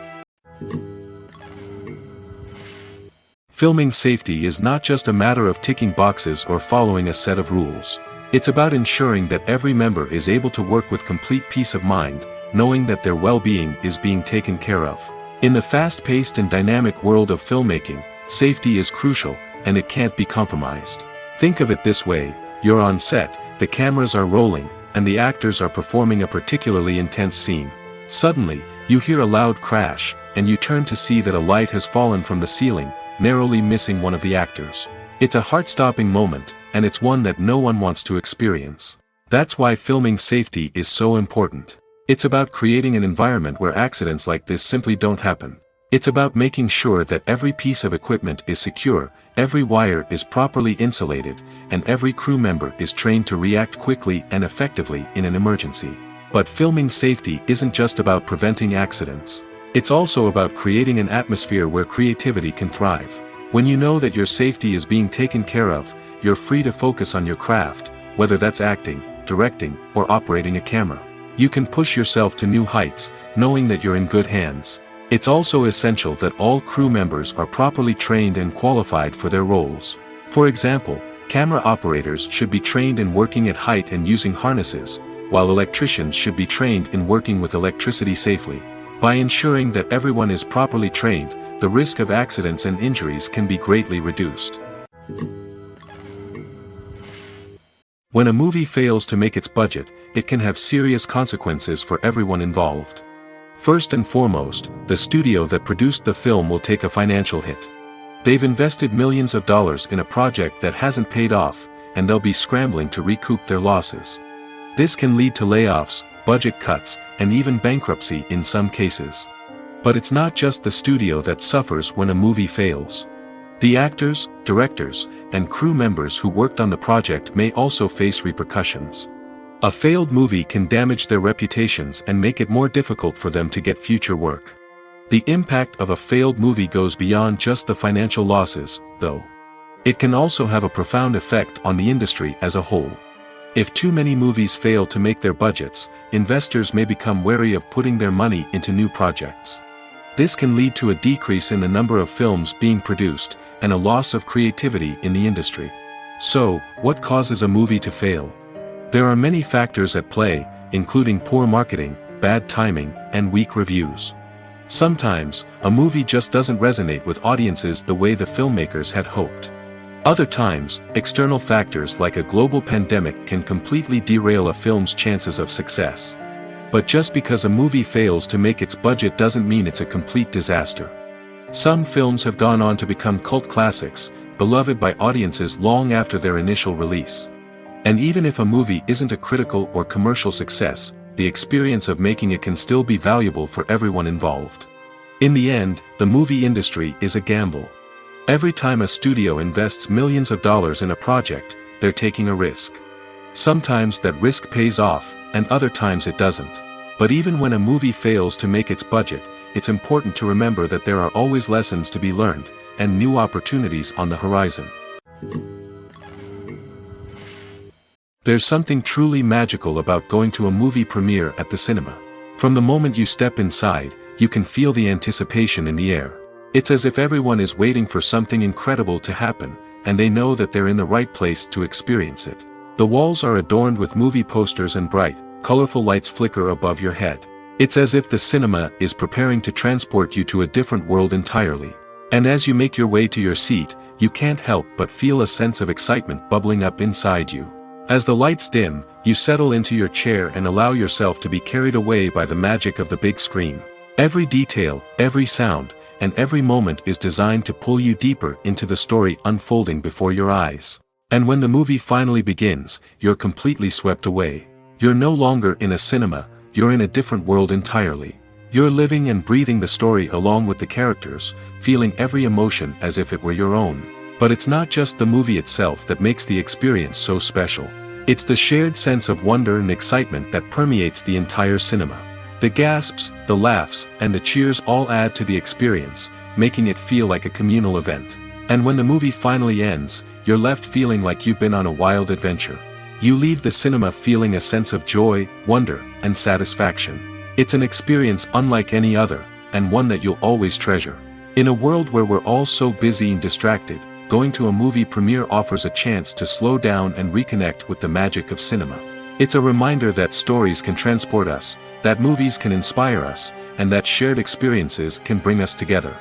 Filming safety is not just a matter of ticking boxes or following a set of rules. It's about ensuring that every member is able to work with complete peace of mind, knowing that their well-being is being taken care of. In the fast-paced and dynamic world of filmmaking, safety is crucial, and it can't be compromised. Think of it this way: you're on set, the cameras are rolling, and the actors are performing a particularly intense scene. Suddenly, you hear a loud crash, and you turn to see that a light has fallen from the ceiling, narrowly missing one of the actors. It's a heart-stopping moment, and it's one that no one wants to experience. That's why filming safety is so important. It's about creating an environment where accidents like this simply don't happen. It's about making sure that every piece of equipment is secure, every wire is properly insulated, and every crew member is trained to react quickly and effectively in an emergency. But filming safety isn't just about preventing accidents. It's also about creating an atmosphere where creativity can thrive. When you know that your safety is being taken care of, you're free to focus on your craft, whether that's acting, directing, or operating a camera. You can push yourself to new heights, knowing that you're in good hands. It's also essential that all crew members are properly trained and qualified for their roles. For example, camera operators should be trained in working at height and using harnesses, while electricians should be trained in working with electricity safely. By ensuring that everyone is properly trained, the risk of accidents and injuries can be greatly reduced. When a movie fails to make its budget, it can have serious consequences for everyone involved. First and foremost, the studio that produced the film will take a financial hit. They've invested millions of dollars in a project that hasn't paid off, and they'll be scrambling to recoup their losses. This can lead to layoffs, budget cuts, and even bankruptcy in some cases. But it's not just the studio that suffers when a movie fails. The actors, directors, and crew members who worked on the project may also face repercussions. A failed movie can damage their reputations and make it more difficult for them to get future work. The impact of a failed movie goes beyond just the financial losses, though. It can also have a profound effect on the industry as a whole. If too many movies fail to make their budgets, investors may become wary of putting their money into new projects. This can lead to a decrease in the number of films being produced, and a loss of creativity in the industry. So, what causes a movie to fail? There are many factors at play, including poor marketing, bad timing, and weak reviews. Sometimes, a movie just doesn't resonate with audiences the way the filmmakers had hoped. Other times, external factors like a global pandemic can completely derail a film's chances of success. But just because a movie fails to make its budget doesn't mean it's a complete disaster. Some films have gone on to become cult classics, beloved by audiences long after their initial release. And even if a movie isn't a critical or commercial success, the experience of making it can still be valuable for everyone involved. In the end, the movie industry is a gamble. Every time a studio invests millions of dollars in a project, they're taking a risk. Sometimes that risk pays off, and other times it doesn't. But even when a movie fails to make its budget, it's important to remember that there are always lessons to be learned, and new opportunities on the horizon. There's something truly magical about going to a movie premiere at the cinema. From the moment you step inside, you can feel the anticipation in the air. It's as if everyone is waiting for something incredible to happen, and they know that they're in the right place to experience it. The walls are adorned with movie posters and bright, colorful lights flicker above your head. It's as if the cinema is preparing to transport you to a different world entirely. And as you make your way to your seat, you can't help but feel a sense of excitement bubbling up inside you. As the lights dim, you settle into your chair and allow yourself to be carried away by the magic of the big screen. Every detail, every sound, and every moment is designed to pull you deeper into the story unfolding before your eyes. And when the movie finally begins, you're completely swept away. You're no longer in a cinema, you're in a different world entirely. You're living and breathing the story along with the characters, feeling every emotion as if it were your own. But it's not just the movie itself that makes the experience so special. It's the shared sense of wonder and excitement that permeates the entire cinema. The gasps, the laughs, and the cheers all add to the experience, making it feel like a communal event. And when the movie finally ends, you're left feeling like you've been on a wild adventure. You leave the cinema feeling a sense of joy, wonder, and satisfaction. It's an experience unlike any other, and one that you'll always treasure. In a world where we're all so busy and distracted, going to a movie premiere offers a chance to slow down and reconnect with the magic of cinema. It's a reminder that stories can transport us, that movies can inspire us, and that shared experiences can bring us together.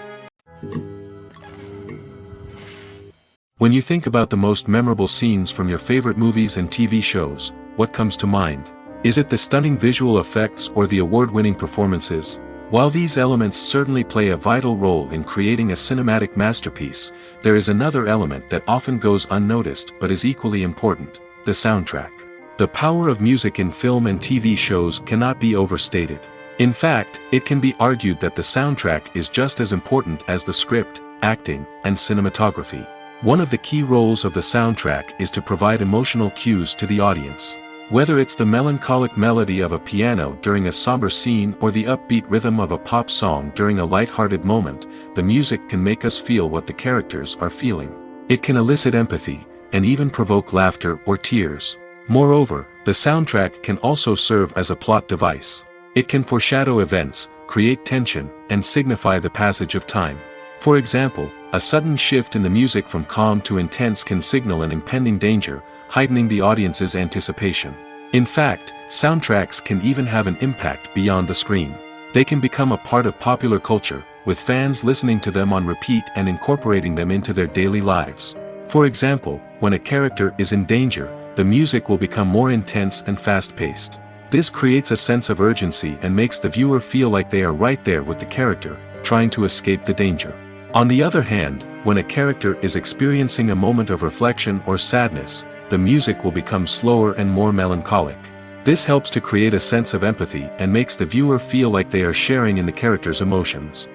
When you think about the most memorable scenes from your favorite movies and TV shows, what comes to mind? Is it the stunning visual effects or the award-winning performances? While these elements certainly play a vital role in creating a cinematic masterpiece, there is another element that often goes unnoticed but is equally important: the soundtrack. The power of music in film and TV shows cannot be overstated. In fact, it can be argued that the soundtrack is just as important as the script, acting, and cinematography. One of the key roles of the soundtrack is to provide emotional cues to the audience. Whether it's the melancholic melody of a piano during a somber scene or the upbeat rhythm of a pop song during a light-hearted moment, the music can make us feel what the characters are feeling. It can elicit empathy, and even provoke laughter or tears. Moreover, the soundtrack can also serve as a plot device. It can foreshadow events, create tension, and signify the passage of time. For example, a sudden shift in the music from calm to intense can signal an impending danger, heightening the audience's anticipation. In fact, soundtracks can even have an impact beyond the screen. They can become a part of popular culture, with fans listening to them on repeat and incorporating them into their daily lives. For example, when a character is in danger, the music will become more intense and fast-paced. This creates a sense of urgency and makes the viewer feel like they are right there with the character, trying to escape the danger. On the other hand, when a character is experiencing a moment of reflection or sadness, the music will become slower and more melancholic. This helps to create a sense of empathy and makes the viewer feel like they are sharing in the character's emotions.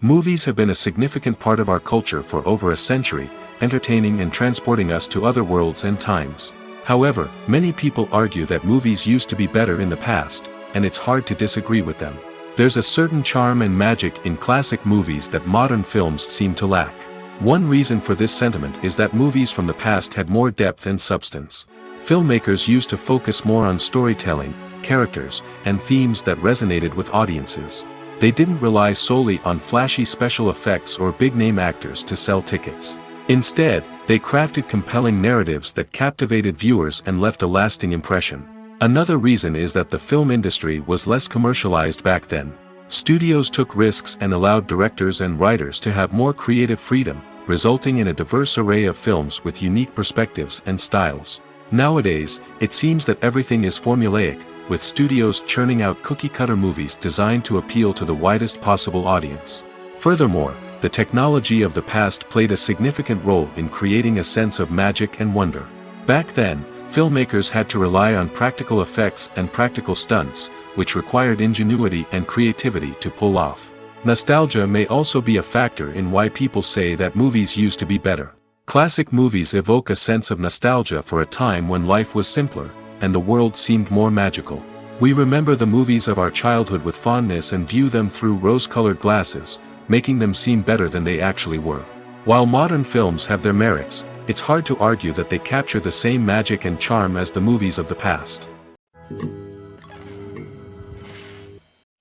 Movies have been a significant part of our culture for over a century, entertaining and transporting us to other worlds and times. However, many people argue that movies used to be better in the past, and it's hard to disagree with them. There's a certain charm and magic in classic movies that modern films seem to lack. One reason for this sentiment is that movies from the past had more depth and substance. Filmmakers used to focus more on storytelling, characters, and themes that resonated with audiences. They didn't rely solely on flashy special effects or big-name actors to sell tickets. Instead, they crafted compelling narratives that captivated viewers and left a lasting impression. Another reason is that the film industry was less commercialized back then. Studios took risks and allowed directors and writers to have more creative freedom, resulting in a diverse array of films with unique perspectives and styles. Nowadays, it seems that everything is formulaic, with studios churning out cookie-cutter movies designed to appeal to the widest possible audience. Furthermore, the technology of the past played a significant role in creating a sense of magic and wonder. Back then, filmmakers had to rely on practical effects and practical stunts, which required ingenuity and creativity to pull off. Nostalgia may also be a factor in why people say that movies used to be better. Classic movies evoke a sense of nostalgia for a time when life was simpler, and the world seemed more magical. We remember the movies of our childhood with fondness and view them through rose-colored glasses, making them seem better than they actually were. While modern films have their merits, it's hard to argue that they capture the same magic and charm as the movies of the past.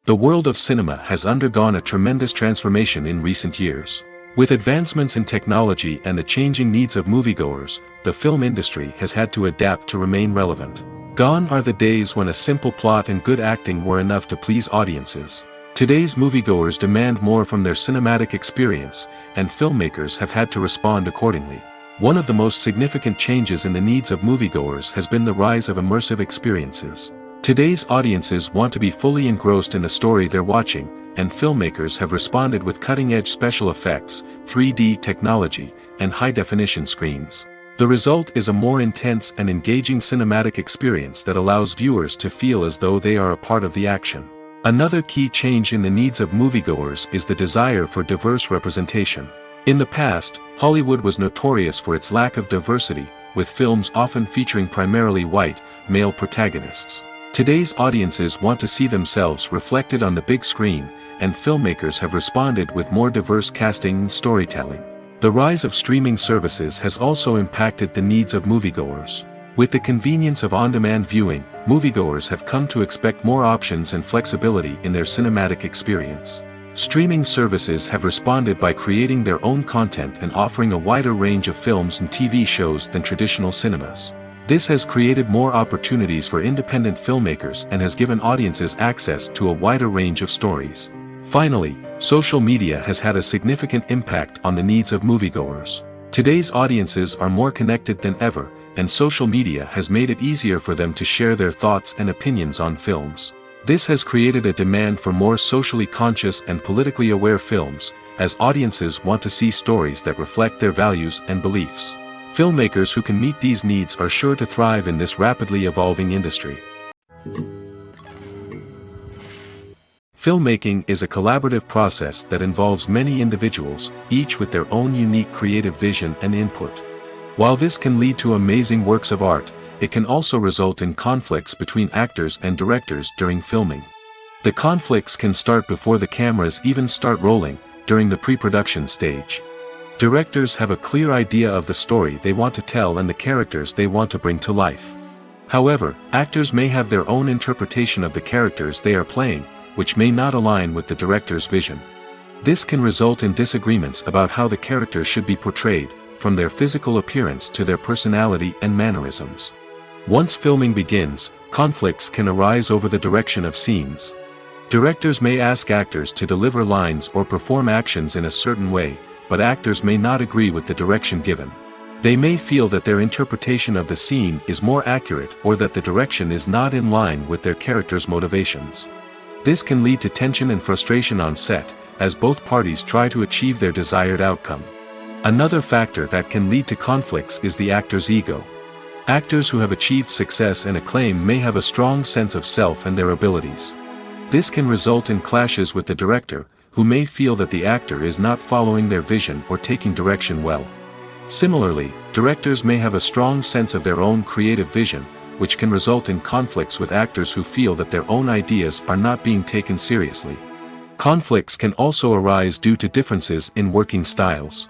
The world of cinema has undergone a tremendous transformation in recent years. With advancements in technology and the changing needs of moviegoers, the film industry has had to adapt to remain relevant. Gone are the days when a simple plot and good acting were enough to please audiences. Today's moviegoers demand more from their cinematic experience, and filmmakers have had to respond accordingly. One of the most significant changes in the needs of moviegoers has been the rise of immersive experiences. Today's audiences want to be fully engrossed in the story they're watching, and filmmakers have responded with cutting-edge special effects, 3D technology, and high-definition screens. The result is a more intense and engaging cinematic experience that allows viewers to feel as though they are a part of the action. Another key change in the needs of moviegoers is the desire for diverse representation. In the past, Hollywood was notorious for its lack of diversity, with films often featuring primarily white, male protagonists. Today's audiences want to see themselves reflected on the big screen, and filmmakers have responded with more diverse casting and storytelling. The rise of streaming services has also impacted the needs of moviegoers. With the convenience of on-demand viewing, moviegoers have come to expect more options and flexibility in their cinematic experience. Streaming services have responded by creating their own content and offering a wider range of films and TV shows than traditional cinemas. This has created more opportunities for independent filmmakers and has given audiences access to a wider range of stories. Finally, social media has had a significant impact on the needs of moviegoers. Today's audiences are more connected than ever, and social media has made it easier for them to share their thoughts and opinions on films. This has created a demand for more socially conscious and politically aware films, as audiences want to see stories that reflect their values and beliefs. Filmmakers who can meet these needs are sure to thrive in this rapidly evolving industry. Filmmaking is a collaborative process that involves many individuals, each with their own unique creative vision and input. While this can lead to amazing works of art, it can also result in conflicts between actors and directors during filming. The conflicts can start before the cameras even start rolling, during the pre-production stage. Directors have a clear idea of the story they want to tell and the characters they want to bring to life. However, actors may have their own interpretation of the characters they are playing, which may not align with the director's vision. This can result in disagreements about how the characters should be portrayed, from their physical appearance to their personality and mannerisms. Once filming begins, conflicts can arise over the direction of scenes. Directors may ask actors to deliver lines or perform actions in a certain way, but actors may not agree with the direction given. They may feel that their interpretation of the scene is more accurate or that the direction is not in line with their character's motivations. This can lead to tension and frustration on set, as both parties try to achieve their desired outcome. Another factor that can lead to conflicts is the actor's ego. Actors who have achieved success and acclaim may have a strong sense of self and their abilities. This can result in clashes with the director, who may feel that the actor is not following their vision or taking direction well. Similarly, directors may have a strong sense of their own creative vision, which can result in conflicts with actors who feel that their own ideas are not being taken seriously. Conflicts can also arise due to differences in working styles.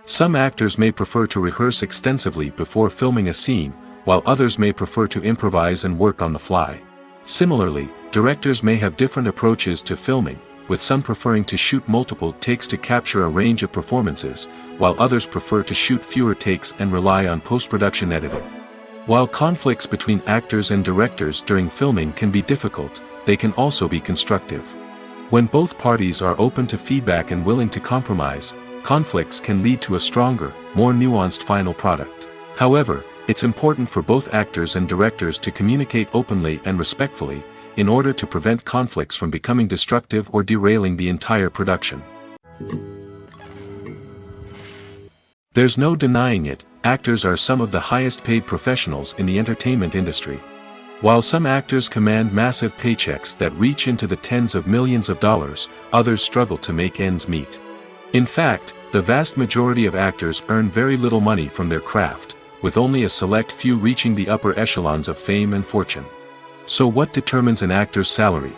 Some actors may prefer to rehearse extensively before filming a scene, while others may prefer to improvise and work on the fly. Similarly, directors may have different approaches to filming, with some preferring to shoot multiple takes to capture a range of performances, while others prefer to shoot fewer takes and rely on post-production editing. While conflicts between actors and directors during filming can be difficult, they can also be constructive. When both parties are open to feedback and willing to compromise, conflicts can lead to a stronger, more nuanced final product. However, it's important for both actors and directors to communicate openly and respectfully, in order to prevent conflicts from becoming destructive or derailing the entire production. There's no denying it, actors are some of the highest paid professionals in the entertainment industry. While some actors command massive paychecks that reach into the tens of millions of dollars, others struggle to make ends meet. In fact, the vast majority of actors earn very little money from their craft, with only a select few reaching the upper echelons of fame and fortune. So what determines an actor's salary?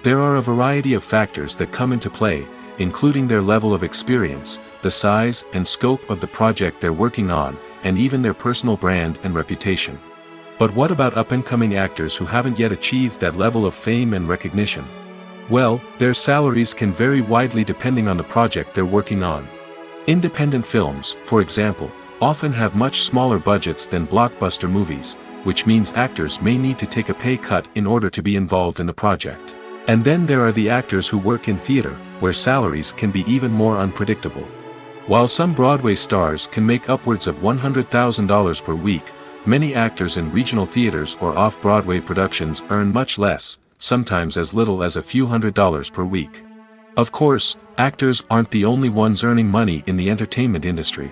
There are a variety of factors that come into play, including their level of experience, the size and scope of the project they're working on, and even their personal brand and reputation. But what about up-and-coming actors who haven't yet achieved that level of fame and recognition? Well, their salaries can vary widely depending on the project they're working on. Independent films, for example, often have much smaller budgets than blockbuster movies, which means actors may need to take a pay cut in order to be involved in the project. And then there are the actors who work in theater, where salaries can be even more unpredictable. While some Broadway stars can make upwards of $100,000 per week, many actors in regional theaters or off-Broadway productions earn much less, sometimes as little as a few $100s per week. Of course, actors aren't the only ones earning money in the entertainment industry.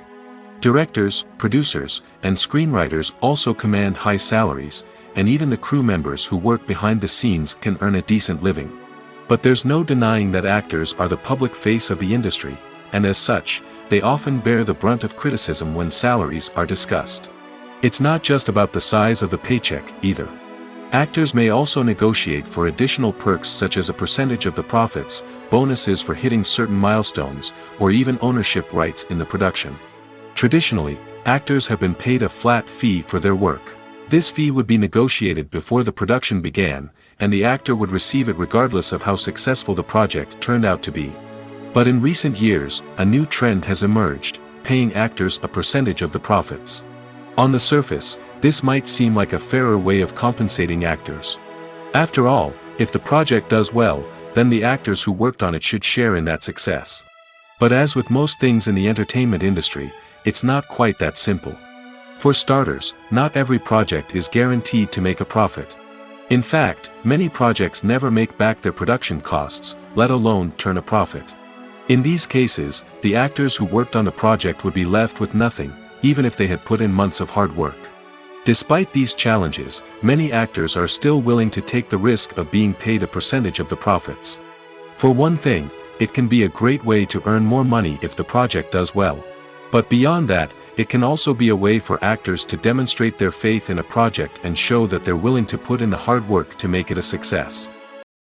Directors, producers, and screenwriters also command high salaries, and even the crew members who work behind the scenes can earn a decent living. But there's no denying that actors are the public face of the industry, and as such, they often bear the brunt of criticism when salaries are discussed. It's not just about the size of the paycheck, either. Actors may also negotiate for additional perks such as a percentage of the profits, bonuses for hitting certain milestones, or even ownership rights in the production. Traditionally, actors have been paid a flat fee for their work. This fee would be negotiated before the production began, and the actor would receive it regardless of how successful the project turned out to be. But in recent years, a new trend has emerged, paying actors a percentage of the profits. On the surface, this might seem like a fairer way of compensating actors. After all, if the project does well, then the actors who worked on it should share in that success. But as with most things in the entertainment industry, it's not quite that simple. For starters, not every project is guaranteed to make a profit. In fact, many projects never make back their production costs, let alone turn a profit. In these cases, the actors who worked on the project would be left with nothing, even if they had put in months of hard work. Despite these challenges, many actors are still willing to take the risk of being paid a percentage of the profits. For one thing, it can be a great way to earn more money if the project does well. But beyond that, it can also be a way for actors to demonstrate their faith in a project and show that they're willing to put in the hard work to make it a success.